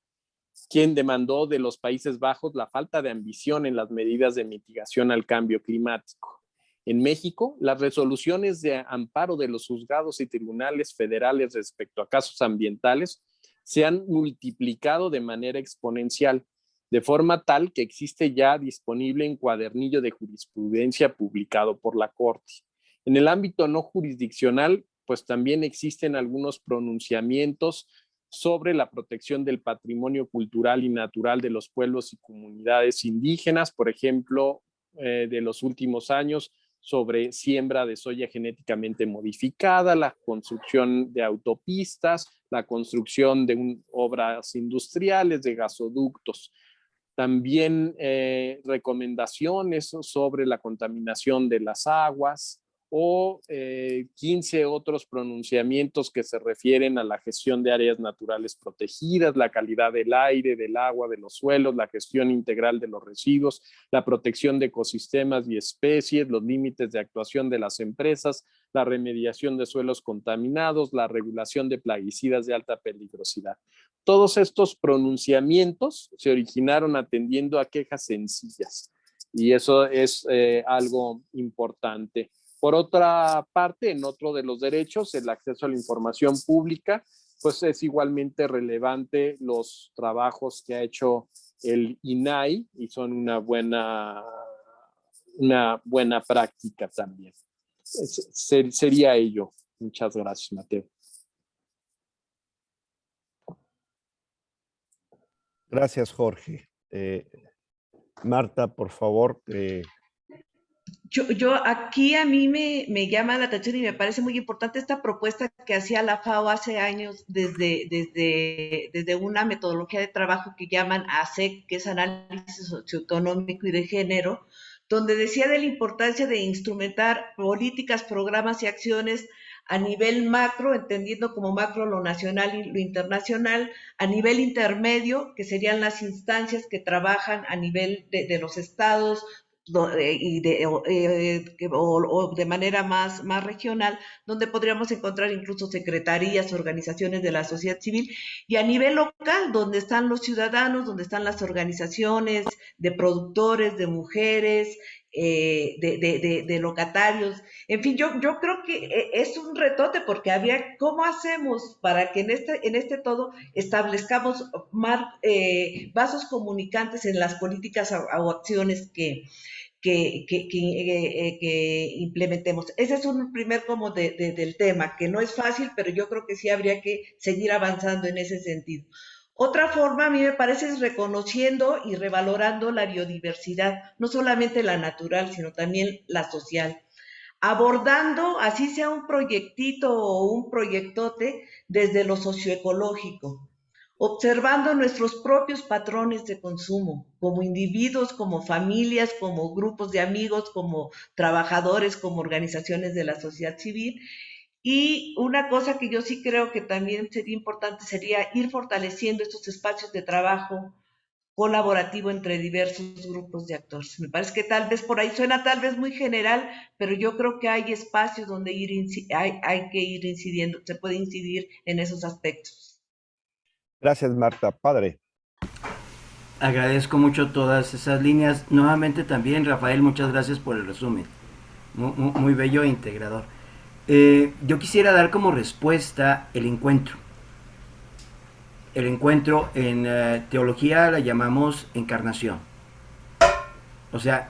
D: quien demandó de los Países Bajos la falta de ambición en las medidas de mitigación al cambio climático. En México, las resoluciones de amparo de los juzgados y tribunales federales respecto a casos ambientales se han multiplicado de manera exponencial, de forma tal que existe ya disponible en cuadernillo de jurisprudencia publicado por la Corte. En el ámbito no jurisdiccional, pues también existen algunos pronunciamientos sobre la protección del patrimonio cultural y natural de los pueblos y comunidades indígenas, por ejemplo, de los últimos años, sobre siembra de soya genéticamente modificada, la construcción de autopistas, la construcción de obras industriales, de gasoductos. También recomendaciones sobre la contaminación de las aguas o 15 otros pronunciamientos que se refieren a la gestión de áreas naturales protegidas, la calidad del aire, del agua, de los suelos, la gestión integral de los residuos, la protección de ecosistemas y especies, los límites de actuación de las empresas, la remediación de suelos contaminados, la regulación de plaguicidas de alta peligrosidad. Todos estos pronunciamientos se originaron atendiendo a quejas sencillas y eso es algo importante. Por otra parte, en otro de los derechos, el acceso a la información pública, pues es igualmente relevante los trabajos que ha hecho el INAI y son una buena práctica también. Sería ello. Muchas gracias, Mateo.
A: Gracias, Jorge. Marta, por favor.
C: Yo aquí a mí me llama la atención y me parece muy importante esta propuesta que hacía la FAO hace años desde una metodología de trabajo que llaman ASEC, que es Análisis Socioeconómico y de Género, donde decía de la importancia de instrumentar políticas, programas y acciones a nivel macro, entendiendo como macro lo nacional y lo internacional, a nivel intermedio, que serían las instancias que trabajan a nivel de los estados, o de manera más regional, donde podríamos encontrar incluso secretarías, organizaciones de la sociedad civil, y a nivel local, donde están los ciudadanos, donde están las organizaciones de productores, de mujeres, de locatarios. En fin, yo creo que es un retote porque habría, ¿cómo hacemos para que en este todo establezcamos vasos comunicantes en las políticas o acciones que implementemos? Ese es un primer como del tema, que no es fácil, pero yo creo que sí habría que seguir avanzando en ese sentido. Otra forma, a mí me parece, es reconociendo y revalorando la biodiversidad, no solamente la natural, sino también la social. Abordando, así sea un proyectito o un proyectote, desde lo socioecológico, observando nuestros propios patrones de consumo, como individuos, como familias, como grupos de amigos, como trabajadores, como organizaciones de la sociedad civil. Y una cosa que yo sí creo que también sería importante sería ir fortaleciendo estos espacios de trabajo colaborativo entre diversos grupos de actores. Me parece que tal vez por ahí suena tal vez muy general, pero yo creo que hay espacios donde hay que ir incidiendo, se puede incidir en esos aspectos.
A: Gracias, Marta. Padre.
B: Agradezco mucho todas esas líneas. Nuevamente también, Rafael, muchas gracias por el resumen. Muy bello e integrador. Yo quisiera dar como respuesta el encuentro. El encuentro en teología la llamamos encarnación. O sea,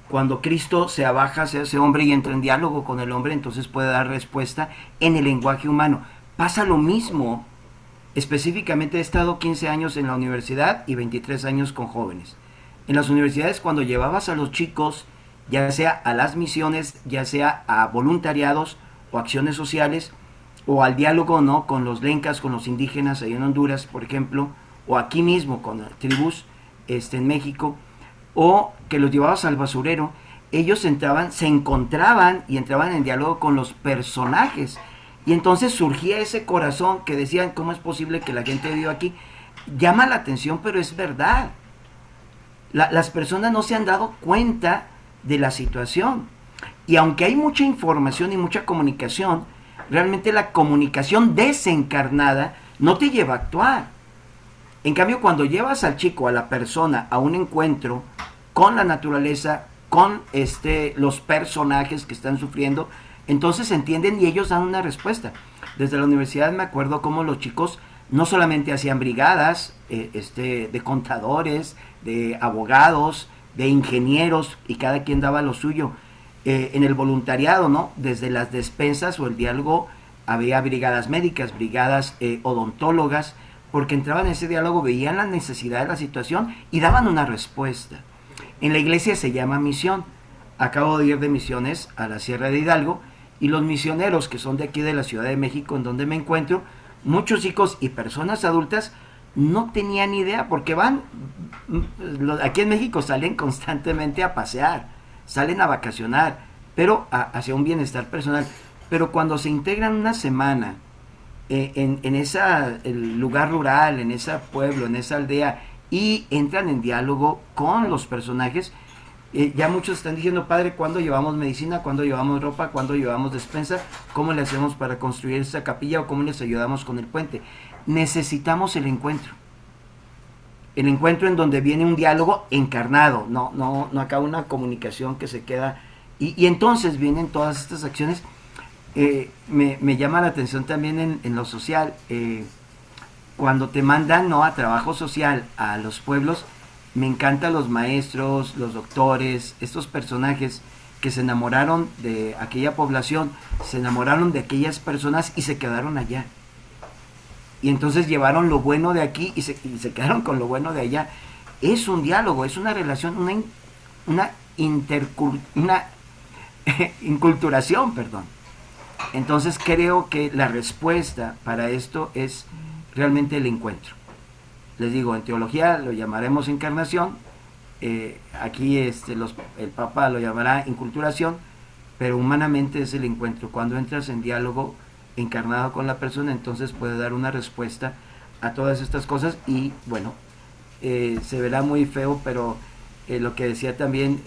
B: cuando Cristo se abaja, se hace hombre y entra en diálogo con el hombre, entonces puede dar respuesta en el lenguaje humano. Pasa lo mismo. Específicamente he estado 15 años en la universidad y 23 años con jóvenes. En las universidades, cuando llevabas a los chicos, ya sea a las misiones, ya sea a voluntariados o acciones sociales, o al diálogo, ¿no?, con los lencas, con los indígenas ahí en Honduras, por ejemplo, o aquí mismo con tribus en México, o que los llevabas al basurero, ellos se encontraban y entraban en diálogo con los personajes. Y entonces surgía ese corazón que decían, ¿cómo es posible que la gente viva aquí? Llama la atención, pero es verdad. Las personas no se han dado cuenta de la situación. Y aunque hay mucha información y mucha comunicación, realmente la comunicación desencarnada no te lleva a actuar. En cambio, cuando llevas al chico, a la persona, a un encuentro con la naturaleza, con los personajes que están sufriendo, entonces entienden y ellos dan una respuesta. Desde la universidad me acuerdo cómo los chicos no solamente hacían brigadas de contadores, de abogados, de ingenieros, y cada quien daba lo suyo. En el voluntariado, ¿no?, desde las despensas o el diálogo, había brigadas médicas, brigadas odontólogas, porque entraban en ese diálogo, veían la necesidad de la situación y daban una respuesta. En la iglesia se llama misión. Acabo de ir de misiones a la Sierra de Hidalgo, y los misioneros que son de aquí de la Ciudad de México, en donde me encuentro, muchos chicos y personas adultas no tenían idea, porque aquí en México salen constantemente a pasear, salen a vacacionar, pero hacia un bienestar personal. Pero cuando se integran una semana en ese lugar rural, en ese pueblo, en esa aldea, y entran en diálogo con los personajes, ya muchos están diciendo, padre, ¿cuándo llevamos medicina? ¿Cuándo llevamos ropa? ¿Cuándo llevamos despensa? ¿Cómo le hacemos para construir esa capilla? ¿O cómo les ayudamos con el puente? Necesitamos el encuentro. El encuentro en donde viene un diálogo encarnado, no acá una comunicación que se queda. Y entonces vienen todas estas acciones. Me llama la atención también en lo social. Cuando te mandan, ¿no?, a trabajo social a los pueblos, me encantan los maestros, los doctores, estos personajes que se enamoraron de aquella población, se enamoraron de aquellas personas y se quedaron allá. Y entonces llevaron lo bueno de aquí y se quedaron con lo bueno de allá. Es un diálogo, es una relación, una inculturación, perdón. Entonces creo que la respuesta para esto es realmente el encuentro. Les digo, en teología lo llamaremos encarnación, aquí el Papa lo llamará inculturación, pero humanamente es el encuentro. Cuando entras en diálogo encarnado con la persona, entonces puede dar una respuesta a todas estas cosas. Y bueno, se verá muy feo, pero lo que decía también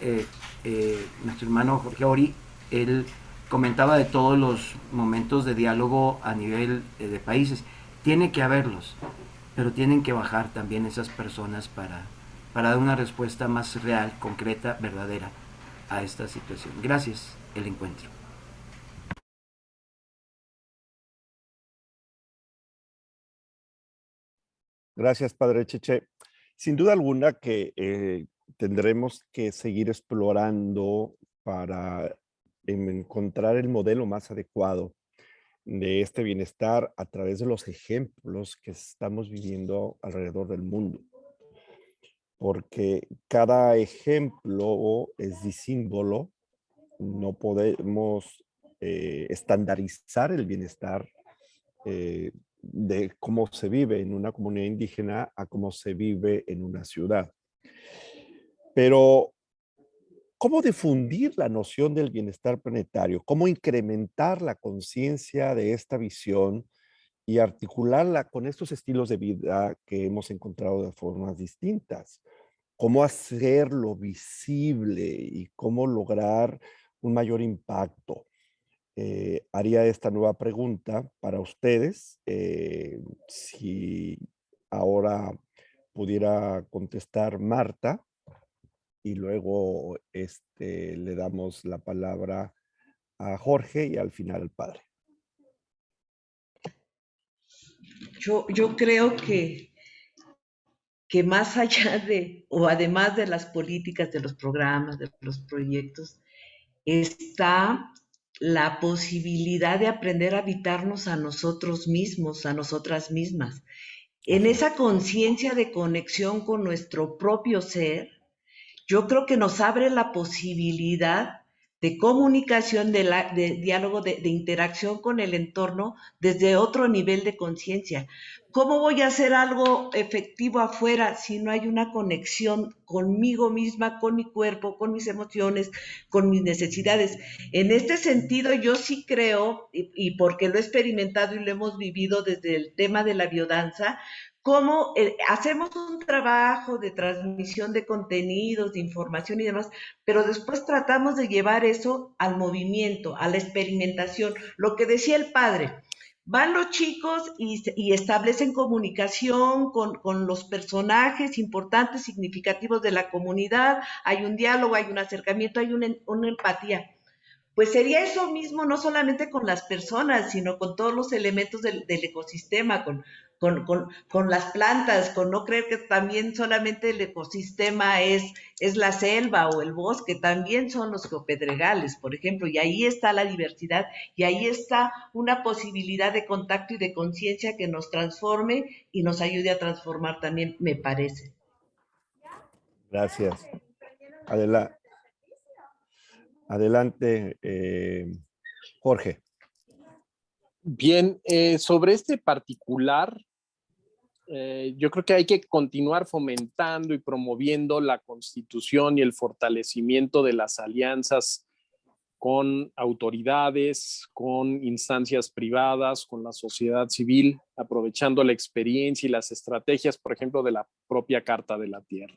B: nuestro hermano Jorge Ori, él comentaba de todos los momentos de diálogo a nivel de países. Tiene que haberlos, pero tienen que bajar también esas personas para dar una respuesta más real, concreta, verdadera a esta situación. Gracias, el encuentro.
A: Gracias, Padre Cheche. Sin duda alguna que tendremos que seguir explorando para encontrar el modelo más adecuado de este bienestar a través de los ejemplos que estamos viviendo alrededor del mundo. Porque cada ejemplo es disímbolo, no podemos estandarizar el bienestar de cómo se vive en una comunidad indígena a cómo se vive en una ciudad. Pero, ¿cómo difundir la noción del bienestar planetario? ¿Cómo incrementar la conciencia de esta visión y articularla con estos estilos de vida que hemos encontrado de formas distintas? ¿Cómo hacerlo visible y cómo lograr un mayor impacto? Haría esta nueva pregunta para ustedes. Si ahora pudiera contestar Marta y luego le damos la palabra a Jorge y al final al padre.
C: Yo creo que más allá de, o además de las políticas, de los programas, de los proyectos, está la posibilidad de aprender a habitarnos a nosotros mismos, a nosotras mismas. En esa conciencia de conexión con nuestro propio ser, yo creo que nos abre la posibilidad de comunicación, de diálogo, de interacción con el entorno desde otro nivel de conciencia. ¿Cómo voy a hacer algo efectivo afuera si no hay una conexión conmigo misma, con mi cuerpo, con mis emociones, con mis necesidades? En este sentido, yo sí creo, y porque lo he experimentado y lo hemos vivido desde el tema de la biodanza, cómo hacemos un trabajo de transmisión de contenidos, de información y demás, pero después tratamos de llevar eso al movimiento, a la experimentación. Lo que decía el padre, van los chicos y establecen comunicación con los personajes importantes, significativos de la comunidad, hay un diálogo, hay un acercamiento, hay una empatía. Pues sería eso mismo, no solamente con las personas, sino con todos los elementos del ecosistema, con las plantas, con no creer que también solamente el ecosistema es la selva o el bosque, también son los geopedregales, por ejemplo, y ahí está la diversidad, y ahí está una posibilidad de contacto y de conciencia que nos transforme y nos ayude a transformar también, me parece.
A: Gracias. Adelante, Jorge.
D: Bien, sobre este particular, yo creo que hay que continuar fomentando y promoviendo la constitución y el fortalecimiento de las alianzas con autoridades, con instancias privadas, con la sociedad civil, aprovechando la experiencia y las estrategias, por ejemplo, de la propia Carta de la Tierra.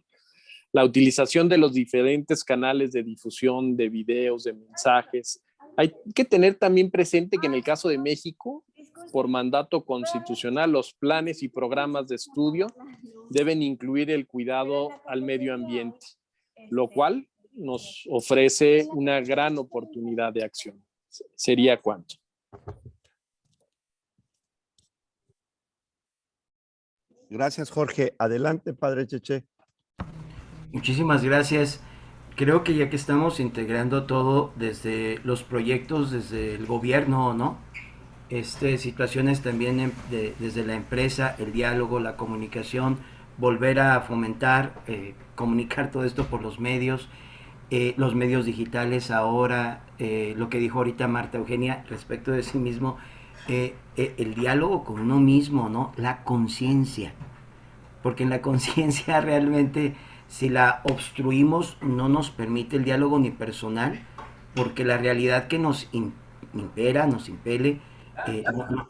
D: La utilización de los diferentes canales de difusión de videos, de mensajes. Hay que tener también presente que en el caso de México, por mandato constitucional, los planes y programas de estudio deben incluir el cuidado al medio ambiente, lo cual nos ofrece una gran oportunidad de acción. ¿Sería cuánto?
A: Gracias, Jorge. Adelante, padre Cheche.
B: Muchísimas gracias. Creo que ya que estamos integrando todo desde los proyectos, desde el gobierno, ¿no? Situaciones también desde la empresa, el diálogo, la comunicación, volver a fomentar, comunicar todo esto por los medios digitales ahora, lo que dijo ahorita Marta Eugenia respecto de sí mismo, el diálogo con uno mismo, ¿no? La conciencia, porque en la conciencia realmente, si la obstruimos, no nos permite el diálogo ni personal, porque la realidad que nos impera, nos impele,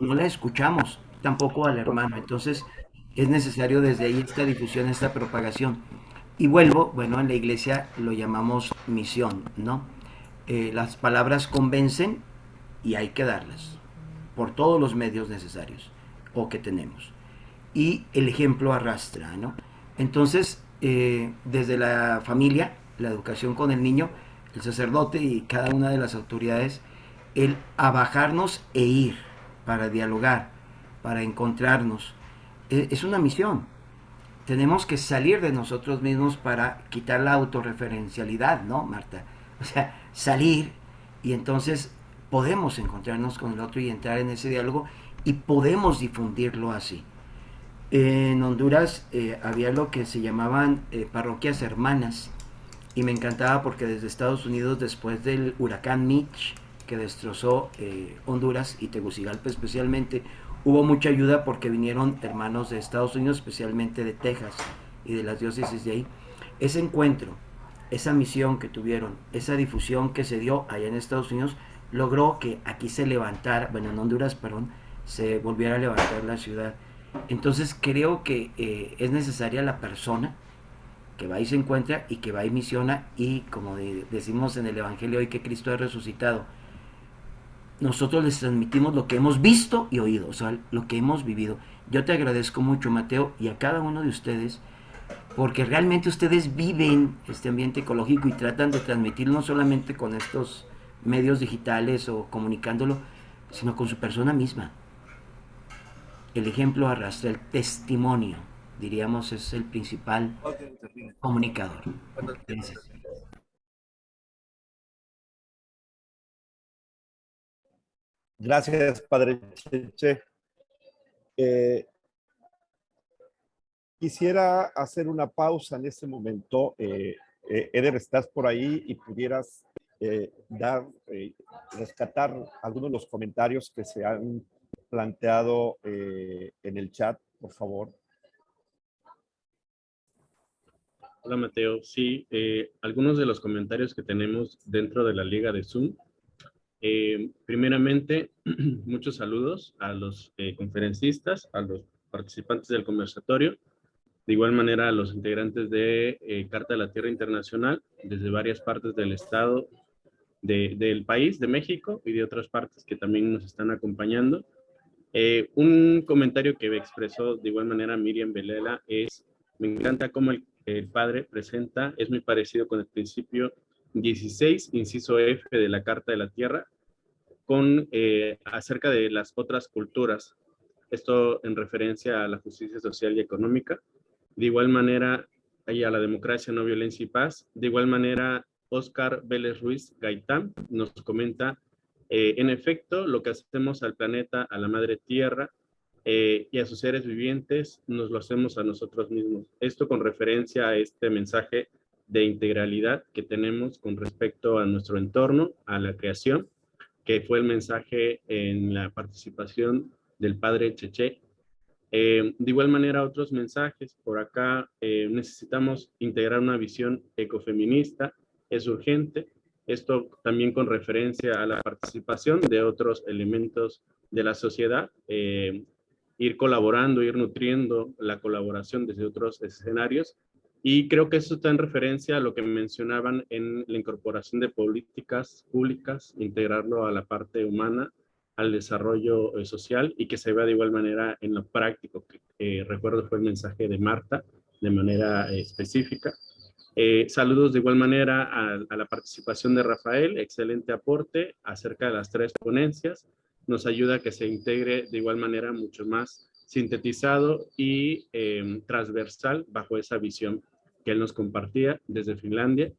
B: no la escuchamos tampoco al hermano. Entonces es necesario desde ahí esta difusión, esta propagación. Y vuelvo, bueno, en la iglesia lo llamamos misión, ¿no? Las palabras convencen y hay que darlas por todos los medios necesarios o que tenemos. Y el ejemplo arrastra, ¿no? Entonces, desde la familia, la educación con el niño, el sacerdote y cada una de las autoridades, el abajarnos e ir para dialogar, para encontrarnos. Es una misión. Tenemos que salir de nosotros mismos para quitar la autorreferencialidad, ¿no, Marta? O sea, salir y entonces podemos encontrarnos con el otro y entrar en ese diálogo y podemos difundirlo así. En Honduras había lo que se llamaban parroquias hermanas y me encantaba porque desde Estados Unidos, después del huracán Mitch que destrozó Honduras y Tegucigalpa especialmente, hubo mucha ayuda porque vinieron hermanos de Estados Unidos, especialmente de Texas y de las diócesis de ahí. Ese encuentro, esa misión que tuvieron, esa difusión que se dio allá en Estados Unidos, logró que aquí se levantara, bueno, en Honduras, perdón, se volviera a levantar la ciudad. Entonces creo que es necesaria la persona que va y se encuentra y que va y misiona y como decimos en el Evangelio hoy que Cristo ha resucitado, nosotros les transmitimos lo que hemos visto y oído, o sea, lo que hemos vivido. Yo te agradezco mucho, Mateo, y a cada uno de ustedes, porque realmente ustedes viven este ambiente ecológico y tratan de transmitirlo no solamente con estos medios digitales o comunicándolo, sino con su persona misma. El ejemplo arrastra, el testimonio, diríamos, es el principal comunicador. Gracias.
A: Gracias, Padre Cheche. Quisiera hacer una pausa en este momento. Eder, ¿estás por ahí y pudieras rescatar algunos de los comentarios que se han planteado en el chat, por favor?
F: Hola Mateo, sí, algunos de los comentarios que tenemos dentro de la liga de Zoom. Primeramente, muchos saludos a los conferencistas, a los participantes del conversatorio, de igual manera a los integrantes de Carta de la Tierra Internacional, desde varias partes del estado, del país, de México y de otras partes que también nos están acompañando. Un comentario que me expresó de igual manera Miriam Velela es: me encanta cómo el padre presenta, es muy parecido con el principio 16, inciso F de la Carta de la Tierra, con acerca de las otras culturas. Esto en referencia a la justicia social y económica. De igual manera, y a la democracia, no violencia y paz. De igual manera, Oscar Vélez Ruiz Gaitán nos comenta: en efecto, lo que hacemos al planeta, a la madre tierra y a sus seres vivientes, nos lo hacemos a nosotros mismos. Esto con referencia a este mensaje de integralidad que tenemos con respecto a nuestro entorno, a la creación, que fue el mensaje en la participación del padre Cheche. De igual manera, otros mensajes por acá: necesitamos integrar una visión ecofeminista, es urgente. Esto también con referencia a la participación de otros elementos de la sociedad, ir colaborando, ir nutriendo la colaboración desde otros escenarios. Y creo que eso está en referencia a lo que mencionaban en la incorporación de políticas públicas, integrarlo a la parte humana, al desarrollo social y que se vea de igual manera en lo práctico. Recuerdo fue el mensaje de Marta de manera específica. Saludos de igual manera a la participación de Rafael, excelente aporte acerca de las 3 ponencias, nos ayuda a que se integre de igual manera mucho más sintetizado y transversal bajo esa visión que él nos compartía desde Finlandia.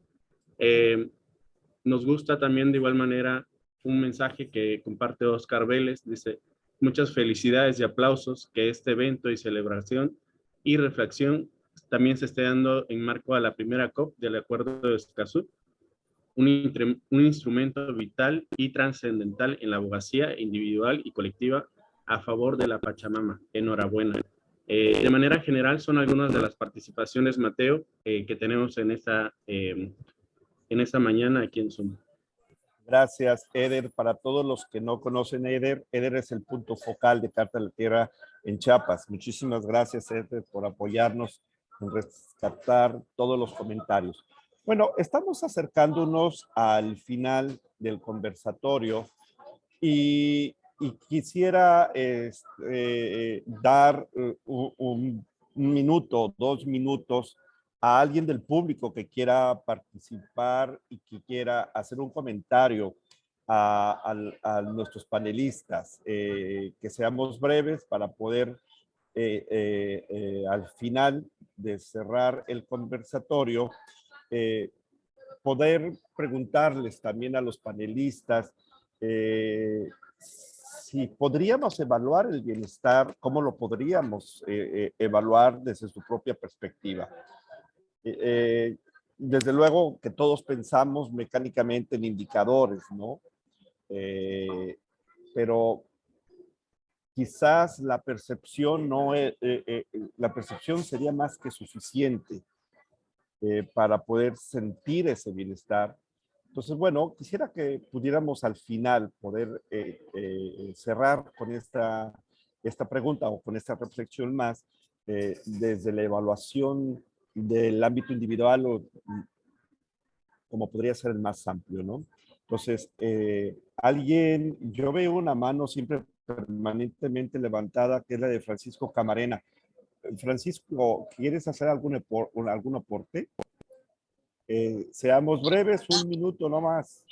F: Nos gusta también de igual manera un mensaje que comparte Oscar Vélez, dice: muchas felicidades y aplausos que este evento y celebración y reflexión también se esté dando en marco a la primera COP del Acuerdo de Escazú, un instrumento vital y trascendental en la abogacía individual y colectiva a favor de la Pachamama. Enhorabuena. De manera general, son algunas de las participaciones, Mateo, que tenemos en esta mañana aquí en Zoom.
A: Gracias, Eder. Para todos los que no conocen a Eder, Eder es el punto focal de Carta de la Tierra en Chiapas. Muchísimas gracias, Eder, por apoyarnos en rescatar todos los comentarios. Bueno, estamos acercándonos al final del conversatorio y quisiera dar un minuto, 2 minutos a alguien del público que quiera participar y que quiera hacer un comentario a nuestros panelistas, que seamos breves para poder al final de cerrar el conversatorio, poder preguntarles también a los panelistas si podríamos evaluar el bienestar, cómo lo podríamos evaluar desde su propia perspectiva. Desde luego que todos pensamos mecánicamente en indicadores, ¿no? Pero quizás la percepción la percepción sería más que suficiente para poder sentir ese bienestar. Entonces, bueno, quisiera que pudiéramos al final poder cerrar con esta pregunta o con esta reflexión más desde la evaluación del ámbito individual o como podría ser el más amplio, ¿no? Entonces, yo veo una mano siempre permanentemente levantada, que es la de Francisco Camarena. Francisco, ¿quieres hacer algún aporte? Seamos breves, 1 minuto no más.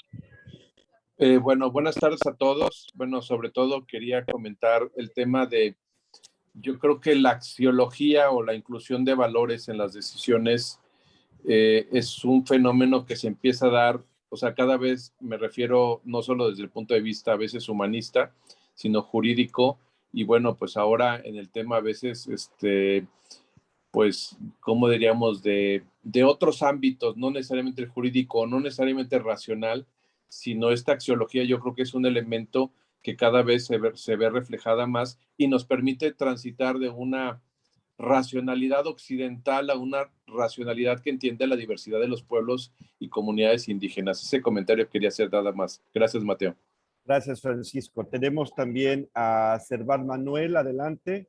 G: Bueno, buenas tardes a todos. Bueno, sobre todo quería comentar el tema de, yo creo que la axiología o la inclusión de valores en las decisiones es un fenómeno que se empieza a dar, o sea, cada vez me refiero no solo desde el punto de vista a veces humanista, sino jurídico, y bueno, pues ahora en el tema a veces, pues, ¿cómo diríamos? De otros ámbitos, no necesariamente el jurídico, no necesariamente el racional, sino esta axiología yo creo que es un elemento que cada vez se ve reflejada más y nos permite transitar de una racionalidad occidental a una racionalidad que entiende la diversidad de los pueblos y comunidades indígenas. Ese comentario quería hacer nada más. Gracias, Mateo.
A: Gracias, Francisco. Tenemos también a Serval Manuel, adelante.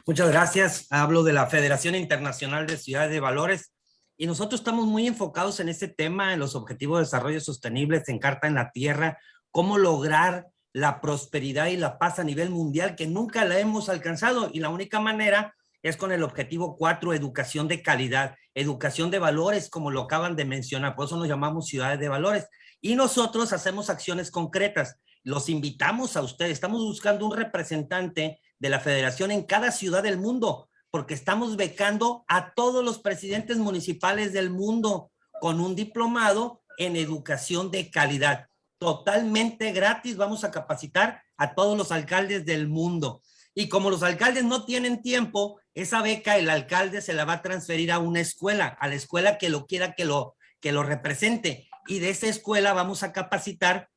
H: Muchas gracias. Hablo de la Federación Internacional de Ciudades de Valores y nosotros estamos muy enfocados en este tema, en los Objetivos de Desarrollo Sostenible, en Carta en la Tierra, cómo lograr la prosperidad y la paz a nivel mundial, que nunca la hemos alcanzado, y la única manera es con el objetivo 4, educación de calidad, educación de valores, como lo acaban de mencionar, por eso nos llamamos ciudades de valores, y nosotros hacemos acciones concretas. Los invitamos a ustedes, estamos buscando un representante de la federación en cada ciudad del mundo, porque estamos becando a todos los presidentes municipales del mundo con un diplomado en educación de calidad. Totalmente gratis, vamos a capacitar a todos los alcaldes del mundo. Y como los alcaldes no tienen tiempo, esa beca el alcalde se la va a transferir a una escuela, a la escuela que lo quiera que lo represente. Y de esa escuela vamos a capacitar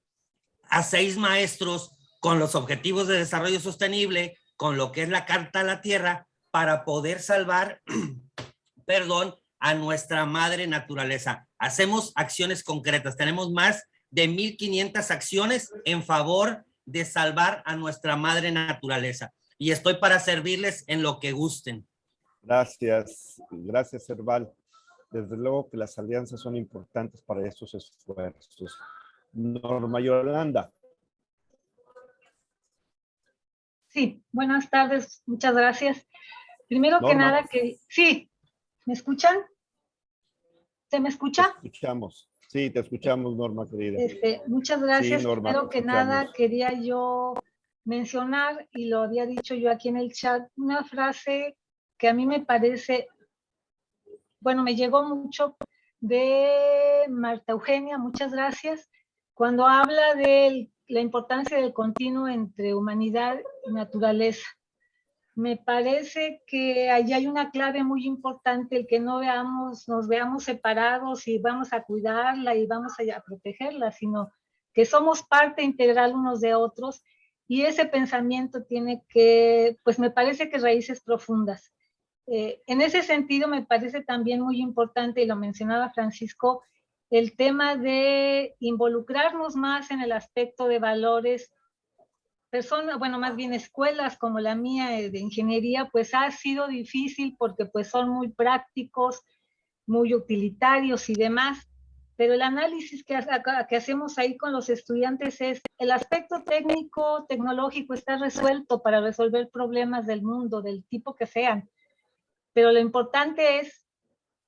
H: a 6 maestros con los objetivos de desarrollo sostenible, con lo que es la Carta a la Tierra, para poder salvar, a nuestra madre naturaleza. Hacemos acciones concretas, tenemos más de 1,500 acciones en favor de salvar a nuestra madre naturaleza. Y estoy para servirles en lo que gusten.
A: Gracias, gracias, Serval. Desde luego que las alianzas son importantes para estos esfuerzos. Norma Yolanda.
I: Sí, buenas tardes, muchas gracias. Primero que nada, sí, ¿me escuchan? ¿Se me escucha?
A: Te escuchamos. Sí, te escuchamos, Norma, querida.
I: Muchas gracias.
A: Sí, Norma,
I: Primero que nada, quería yo mencionar, y lo había dicho yo aquí en el chat, una frase que a mí me parece, bueno, me llegó mucho, de Marta Eugenia, muchas gracias, cuando habla de la importancia del continuo entre humanidad y naturaleza. Me parece que allí hay una clave muy importante, el que nos veamos separados y vamos a cuidarla y vamos a protegerla, sino que somos parte integral unos de otros, y ese pensamiento tiene que, pues me parece que raíces profundas. En ese sentido me parece también muy importante, y lo mencionaba Francisco, el tema de involucrarnos más en el aspecto de valores. Personas, bueno, más bien escuelas como la mía de ingeniería, pues ha sido difícil porque pues son muy prácticos, muy utilitarios y demás, pero el análisis que hacemos ahí con los estudiantes es, el aspecto técnico, tecnológico está resuelto para resolver problemas del mundo, del tipo que sean, pero lo importante es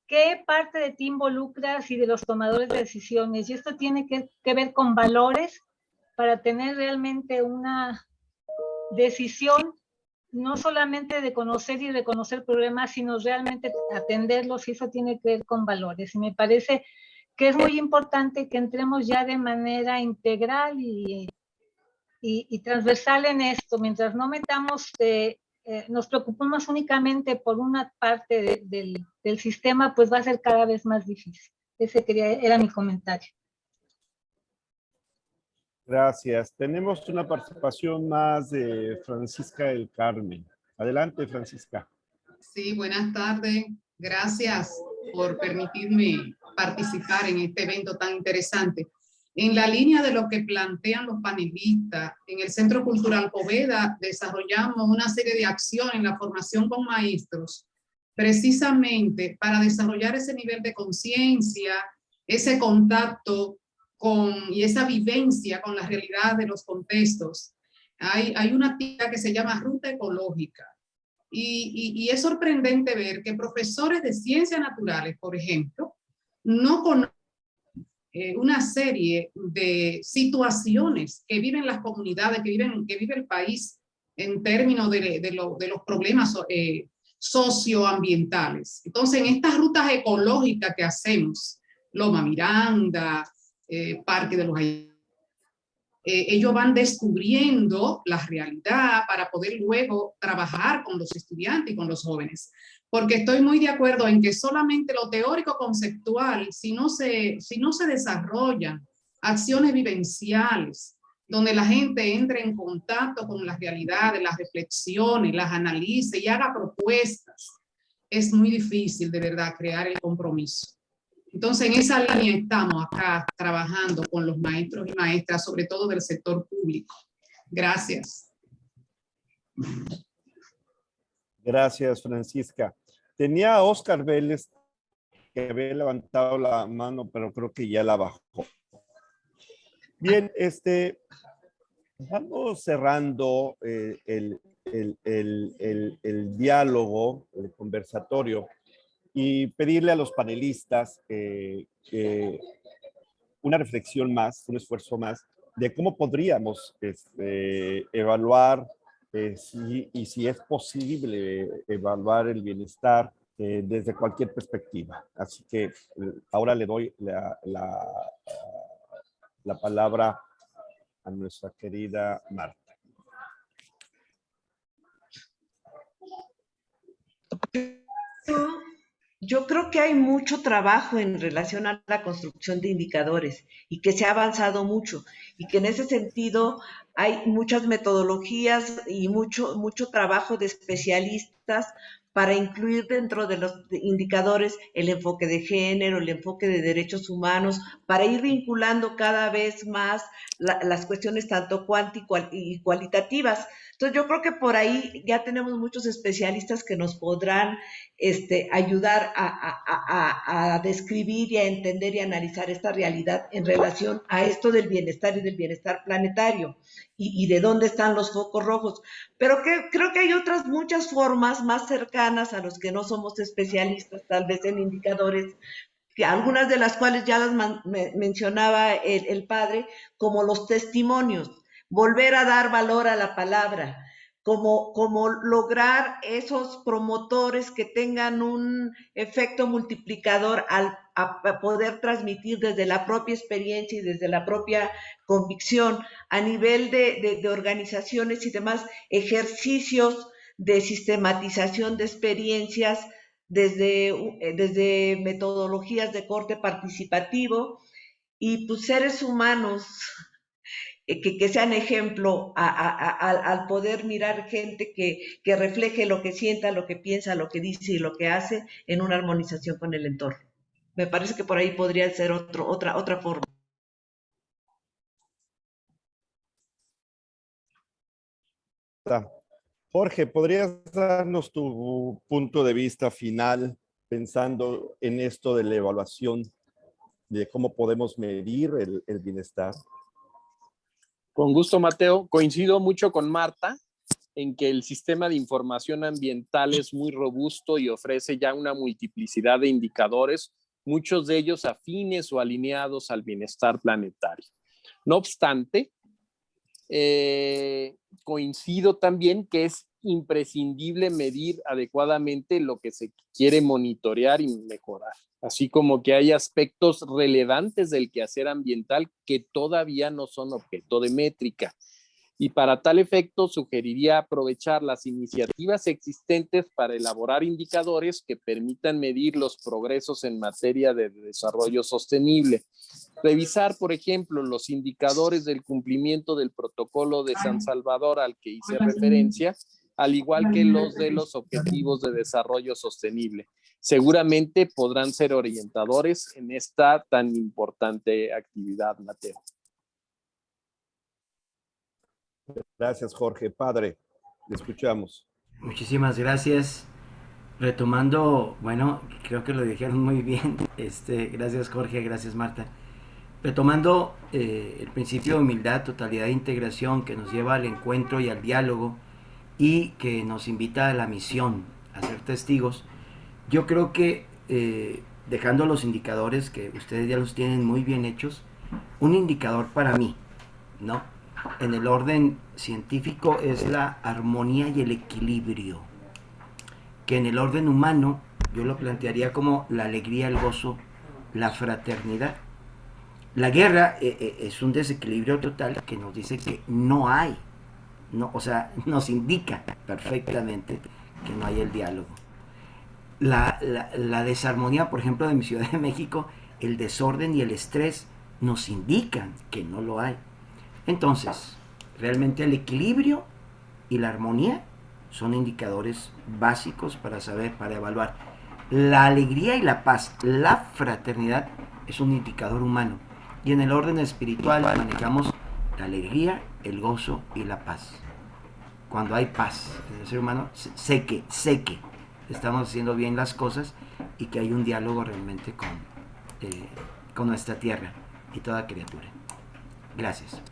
I: ¿qué parte de ti involucras y de los tomadores de decisiones? Y esto tiene que ver con valores para tener realmente una decisión, no solamente de conocer y reconocer problemas, sino realmente atenderlos, y eso tiene que ver con valores. Y me parece que es muy importante que entremos ya de manera integral y transversal en esto. Mientras no metamos, nos preocupamos únicamente por una parte del sistema, pues va a ser cada vez más difícil. Ese era mi comentario.
A: Gracias. Tenemos una participación más de Francisca del Carmen. Adelante, Francisca.
J: Sí, buenas tardes. Gracias por permitirme participar en este evento tan interesante. En la línea de lo que plantean los panelistas, en el Centro Cultural Poveda desarrollamos una serie de acciones en la formación con maestros, precisamente para desarrollar ese nivel de conciencia, ese contacto y esa vivencia con la realidad de los contextos. Hay una actividad que se llama Ruta Ecológica. Y es sorprendente ver que profesores de ciencias naturales, por ejemplo, no conocen una serie de situaciones que viven las comunidades, que vive el país en términos de los problemas socioambientales. Entonces, en estas rutas ecológicas que hacemos, Loma Miranda, Parque de los ellos van descubriendo la realidad para poder luego trabajar con los estudiantes y con los jóvenes. Porque estoy muy de acuerdo en que solamente lo teórico conceptual, si no se desarrollan acciones vivenciales, donde la gente entre en contacto con la realidad, las reflexiones, las analice y haga propuestas, es muy difícil de verdad crear el compromiso. Entonces, en esa línea estamos acá trabajando con los maestros y maestras, sobre todo del sector público. Gracias.
A: Gracias, Francisca. Tenía a Oscar Vélez que había levantado la mano, pero creo que ya la bajó. Bien, vamos cerrando el diálogo, el conversatorio, y pedirle a los panelistas una reflexión más, un esfuerzo más, de cómo podríamos evaluar si es posible evaluar el bienestar desde cualquier perspectiva. Así que ahora le doy la palabra a nuestra querida Marta.
C: Yo creo que hay mucho trabajo en relación a la construcción de indicadores y que se ha avanzado mucho y que en ese sentido hay muchas metodologías y mucho trabajo de especialistas para incluir dentro de los indicadores el enfoque de género, el enfoque de derechos humanos, para ir vinculando cada vez más las cuestiones tanto cuantitativas y cualitativas. Entonces yo creo que por ahí ya tenemos muchos especialistas que nos podrán ayudar a describir y a entender y analizar esta realidad en relación a esto del bienestar y del bienestar planetario y de dónde están los focos rojos. Pero creo que hay otras muchas formas más cercanas a los que no somos especialistas, tal vez en indicadores, que algunas de las cuales ya las mencionaba el padre, como los testimonios, volver a dar valor a la palabra, como lograr esos promotores que tengan un efecto multiplicador a poder transmitir desde la propia experiencia y desde la propia convicción a nivel de organizaciones y demás ejercicios de sistematización de experiencias desde metodologías de corte participativo y pues seres humanos que sean ejemplo al poder mirar gente que refleje lo que sienta, lo que piensa, lo que dice y lo que hace en una armonización con el entorno. Me parece que por ahí podría ser otra forma.
A: Jorge, ¿podrías darnos tu punto de vista final pensando en esto de la evaluación de cómo podemos medir el bienestar?
D: Con gusto, Mateo. Coincido mucho con Marta. en que el sistema de información ambiental es muy robusto y ofrece ya una multiplicidad de indicadores, muchos de ellos afines o alineados al bienestar planetario. No obstante, coincido también que es imprescindible medir adecuadamente lo que se quiere monitorear y mejorar, así como que hay aspectos relevantes del quehacer ambiental que todavía no son objeto de métrica. Y para tal efecto sugeriría aprovechar las iniciativas existentes para elaborar indicadores que permitan medir los progresos en materia de desarrollo sostenible. Revisar, por ejemplo, los indicadores del cumplimiento del protocolo de San Salvador al que hice referencia, al igual que los de los objetivos de desarrollo sostenible. Seguramente podrán ser orientadores en esta tan importante actividad, Mateo.
A: Gracias, Jorge. Padre, le escuchamos.
B: Muchísimas gracias. Retomando, bueno, creo que lo dijeron muy bien. Gracias, Jorge, gracias, Marta. Retomando el principio de humildad, totalidad e integración que nos lleva al encuentro y al diálogo y que nos invita a la misión, a ser testigos, yo creo que dejando los indicadores que ustedes ya los tienen muy bien hechos, un indicador para mí, ¿no? En el orden científico es la armonía y el equilibrio, que en el orden humano yo lo plantearía como la alegría, el gozo, la fraternidad. La guerra es un desequilibrio total que nos dice que no hay, no, o sea, nos indica perfectamente que no hay el diálogo. La desarmonía, por ejemplo, de mi Ciudad de México, el desorden y el estrés nos indican que no lo hay. Entonces, realmente el equilibrio y la armonía son indicadores básicos para saber, para evaluar. La alegría y la paz, la fraternidad es un indicador humano. Y en el orden espiritual manejamos la alegría, el gozo y la paz. Cuando hay paz en el ser humano, sé que estamos haciendo bien las cosas y que hay un diálogo realmente con nuestra tierra y toda criatura. Gracias.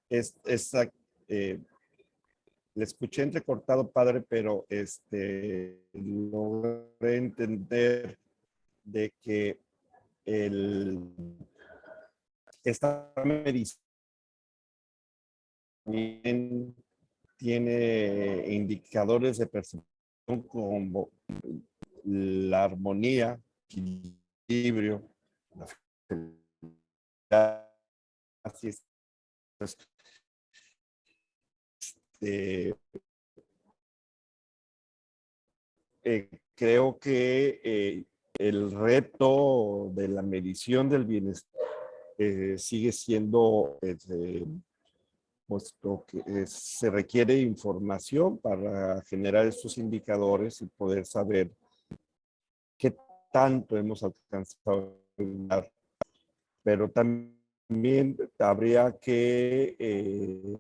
A: Le escuché entrecortado, padre, pero logré entender de que esta medicina tiene indicadores de percepción como la armonía, el equilibrio, la felicidad. Así es. Creo que el reto de la medición del bienestar sigue siendo, puesto que se requiere información para generar estos indicadores y poder saber qué tanto hemos alcanzado, pero también habría que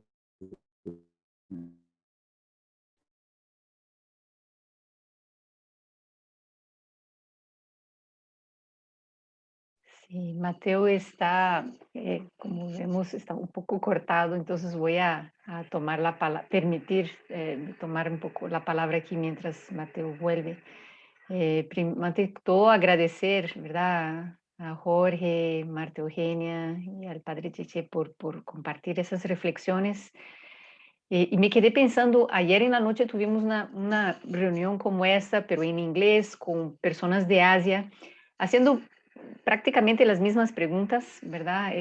K: Sí, Mateo está, como vemos, está un poco cortado, entonces voy a tomar la palabra, permitir tomar un poco la palabra aquí mientras Mateo vuelve. Ante todo, agradecer, ¿verdad?, a Jorge, Marta Eugenia y al Padre Cheche por compartir esas reflexiones. Y me quedé pensando, ayer en la noche tuvimos una reunión como esta, pero en inglés, con personas de Asia, haciendo prácticamente las mismas preguntas, ¿verdad?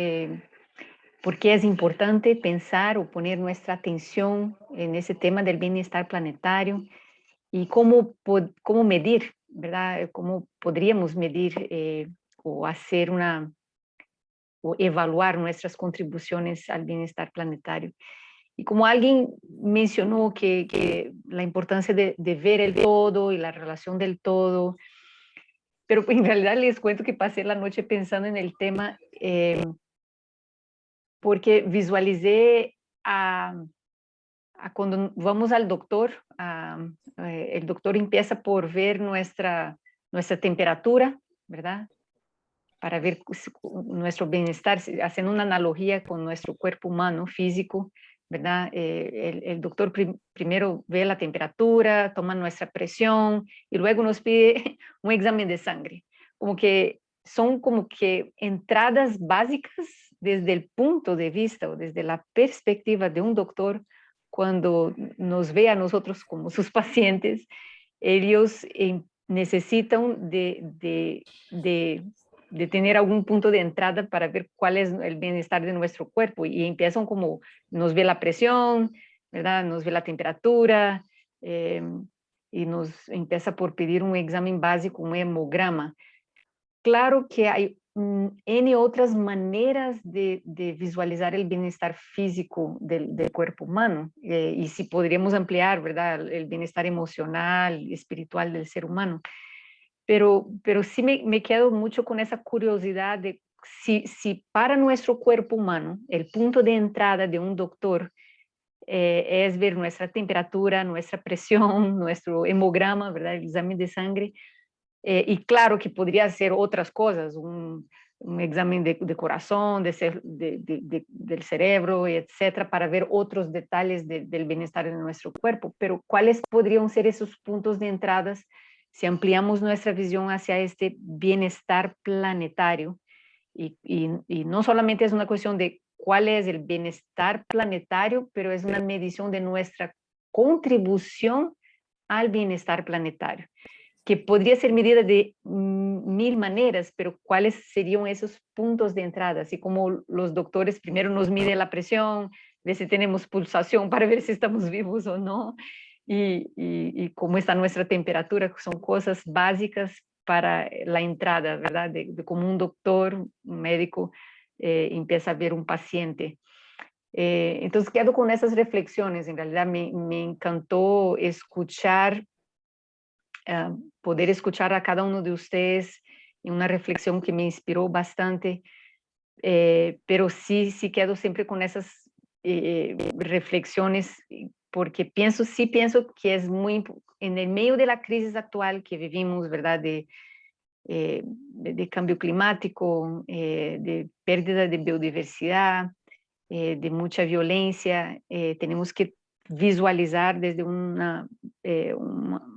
K: ¿Por qué es importante pensar o poner nuestra atención en ese tema del bienestar planetario? Y cómo medir, ¿verdad? ¿Cómo podríamos medir o hacer o evaluar nuestras contribuciones al bienestar planetario? Y como alguien mencionó que la importancia de ver el todo y la relación del todo, pero en realidad les cuento que pasé la noche pensando en el tema porque visualicé cuando vamos al doctor, el doctor empieza por ver nuestra temperatura, ¿verdad? para ver nuestro bienestar, haciendo una analogía con nuestro cuerpo humano, físico, ¿verdad? El doctor primero ve la temperatura, toma nuestra presión y luego nos pide un examen de sangre. Como que son como que entradas básicas desde el punto de vista o desde la perspectiva de un doctor cuando nos ve a nosotros como sus pacientes. Ellos necesitan de tener algún punto de entrada para ver cuál es el bienestar de nuestro cuerpo y empiezan como, nos ve la presión, ¿verdad? Nos ve la temperatura y nos empieza por pedir un examen básico, un hemograma. Claro que hay N otras maneras de visualizar el bienestar físico del cuerpo humano y si podríamos ampliar, ¿verdad? El bienestar emocional y espiritual del ser humano. Pero sí me quedo mucho con esa curiosidad de si para nuestro cuerpo humano el punto de entrada de un doctor es ver nuestra temperatura, nuestra presión, nuestro hemograma, ¿verdad? El examen de sangre. Y claro que podría ser otras cosas, un examen de corazón, del cerebro, etcétera, para ver otros detalles del bienestar de nuestro cuerpo. Pero ¿cuáles podrían ser esos puntos de entrada si ampliamos nuestra visión hacia este bienestar planetario? Y no solamente es una cuestión de cuál es el bienestar planetario, pero es una medición de nuestra contribución al bienestar planetario, que podría ser medida de mil maneras, pero ¿cuáles serían esos puntos de entrada? Así como los doctores primero nos miden la presión, ve si tenemos pulsación para ver si estamos vivos o no, y cómo está nuestra temperatura, que son cosas básicas para la entrada, ¿verdad? De cómo un doctor, un médico, empieza a ver un paciente. Entonces quedo con esas reflexiones. En realidad me encantó escuchar, poder escuchar a cada uno de ustedes en una reflexión que me inspiró bastante, pero sí quedo siempre con esas reflexiones, porque sí pienso que es muy, en el medio de la crisis actual que vivimos, ¿verdad? De cambio climático, de pérdida de biodiversidad, de mucha violencia, tenemos que visualizar desde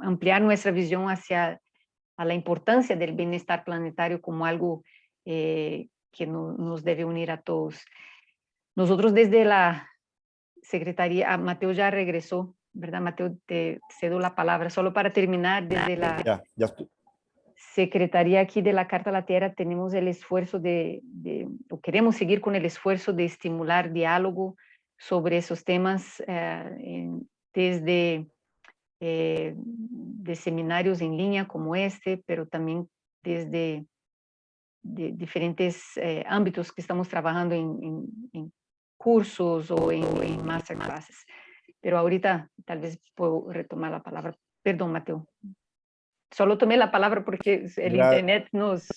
K: ampliar nuestra visión hacia a la importancia del bienestar planetario como algo que nos debe unir a todos. Nosotros desde la Secretaría, Mateo ya regresó, ¿verdad? Mateo, te cedo la palabra. Solo para terminar, desde la Secretaría aquí de la Carta a la Tierra tenemos el esfuerzo o queremos seguir con el esfuerzo de estimular diálogo sobre esos temas desde de seminarios en línea como este, pero también desde diferentes ámbitos que estamos trabajando en cursos o en masterclasses. Pero ahorita tal vez puedo retomar la palabra. Perdón, Mateo. Solo tomé la palabra porque el internet nos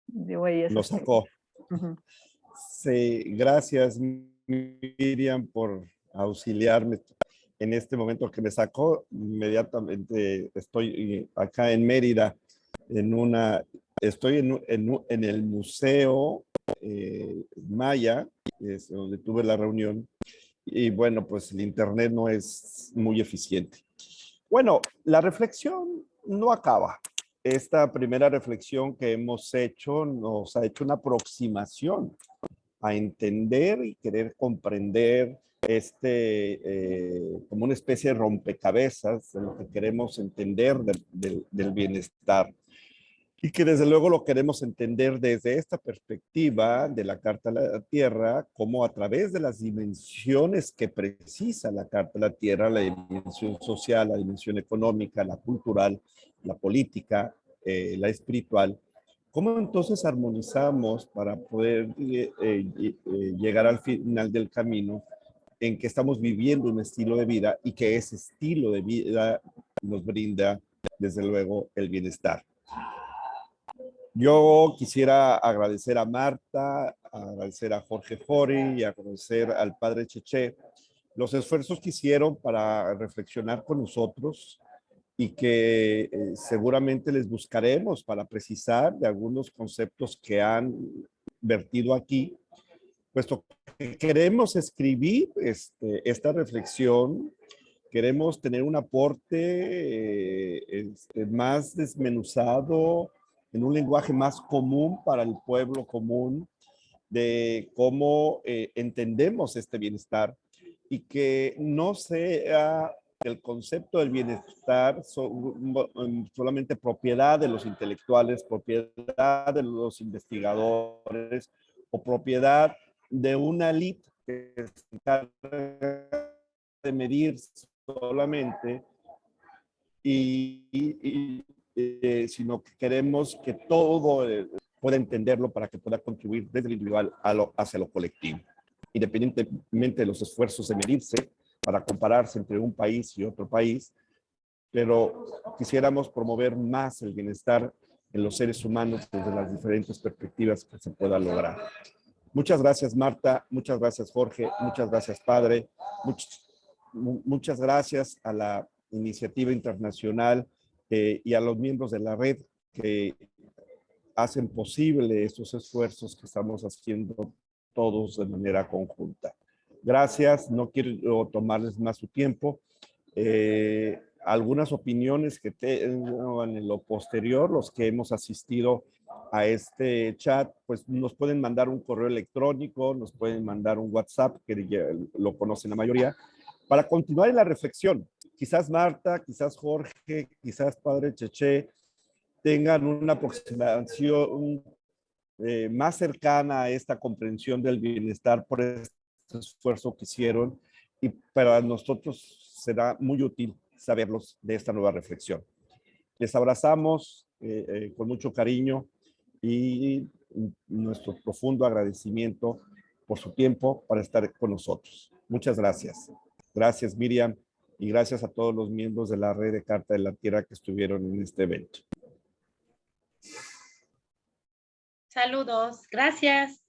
K: dio ahí
A: nos sacó. Sí, gracias, Miriam, por auxiliarme en este momento que me sacó. Inmediatamente estoy acá en Mérida, estoy en el Museo Maya, es donde tuve la reunión, y bueno, pues el internet no es muy eficiente. Bueno, la reflexión no acaba. Esta primera reflexión que hemos hecho nos ha hecho una aproximación a entender y querer comprender como una especie de rompecabezas de lo que queremos entender del bienestar. Y que desde luego lo queremos entender desde esta perspectiva de la Carta a la Tierra, como a través de las dimensiones que precisa la Carta a la Tierra, la dimensión social, la dimensión económica, la cultural, la política, la espiritual, cómo entonces armonizamos para poder llegar al final del camino en que estamos viviendo un estilo de vida y que ese estilo de vida nos brinda, desde luego, el bienestar. Yo quisiera agradecer a Marta, agradecer a Jorge Fori y agradecer al padre Cheche los esfuerzos que hicieron para reflexionar con nosotros y que seguramente les buscaremos para precisar de algunos conceptos que han vertido aquí, puesto que queremos escribir esta reflexión, queremos tener un aporte más desmenuzado, en un lenguaje más común para el pueblo común, de cómo entendemos este bienestar y que no sea el concepto del bienestar solamente propiedad de los intelectuales, propiedad de los investigadores o propiedad de una élite que se encarga de medir solamente sino que queremos que todo pueda entenderlo para que pueda contribuir desde lo individual hacia lo colectivo, independientemente de los esfuerzos de medirse para compararse entre un país y otro país, pero quisiéramos promover más el bienestar en los seres humanos desde las diferentes perspectivas que se pueda lograr. Muchas gracias, Marta. Muchas gracias, Jorge. Muchas gracias, padre. Muchas gracias a la iniciativa internacional y a los miembros de la red que hacen posible estos esfuerzos que estamos haciendo todos de manera conjunta. Gracias, no quiero tomarles más su tiempo. Algunas opiniones que tengo en lo posterior, los que hemos asistido a este chat, pues nos pueden mandar un correo electrónico, nos pueden mandar un WhatsApp, que ya lo conocen la mayoría, para continuar en la reflexión. Quizás Marta, quizás Jorge, quizás Padre Cheche tengan una aproximación más cercana a esta comprensión del bienestar por este esfuerzo que hicieron, y para nosotros será muy útil saberlos de esta nueva reflexión. Les abrazamos con mucho cariño y nuestro profundo agradecimiento por su tiempo para estar con nosotros. Muchas gracias. Gracias, Miriam, y gracias a todos los miembros de la red de Carta de la Tierra que estuvieron en este evento.
L: Saludos, gracias.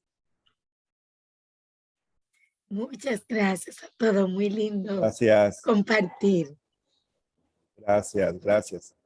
M: Muchas gracias a todos, muy lindo
A: Gracias.
M: compartir.
A: Gracias, gracias.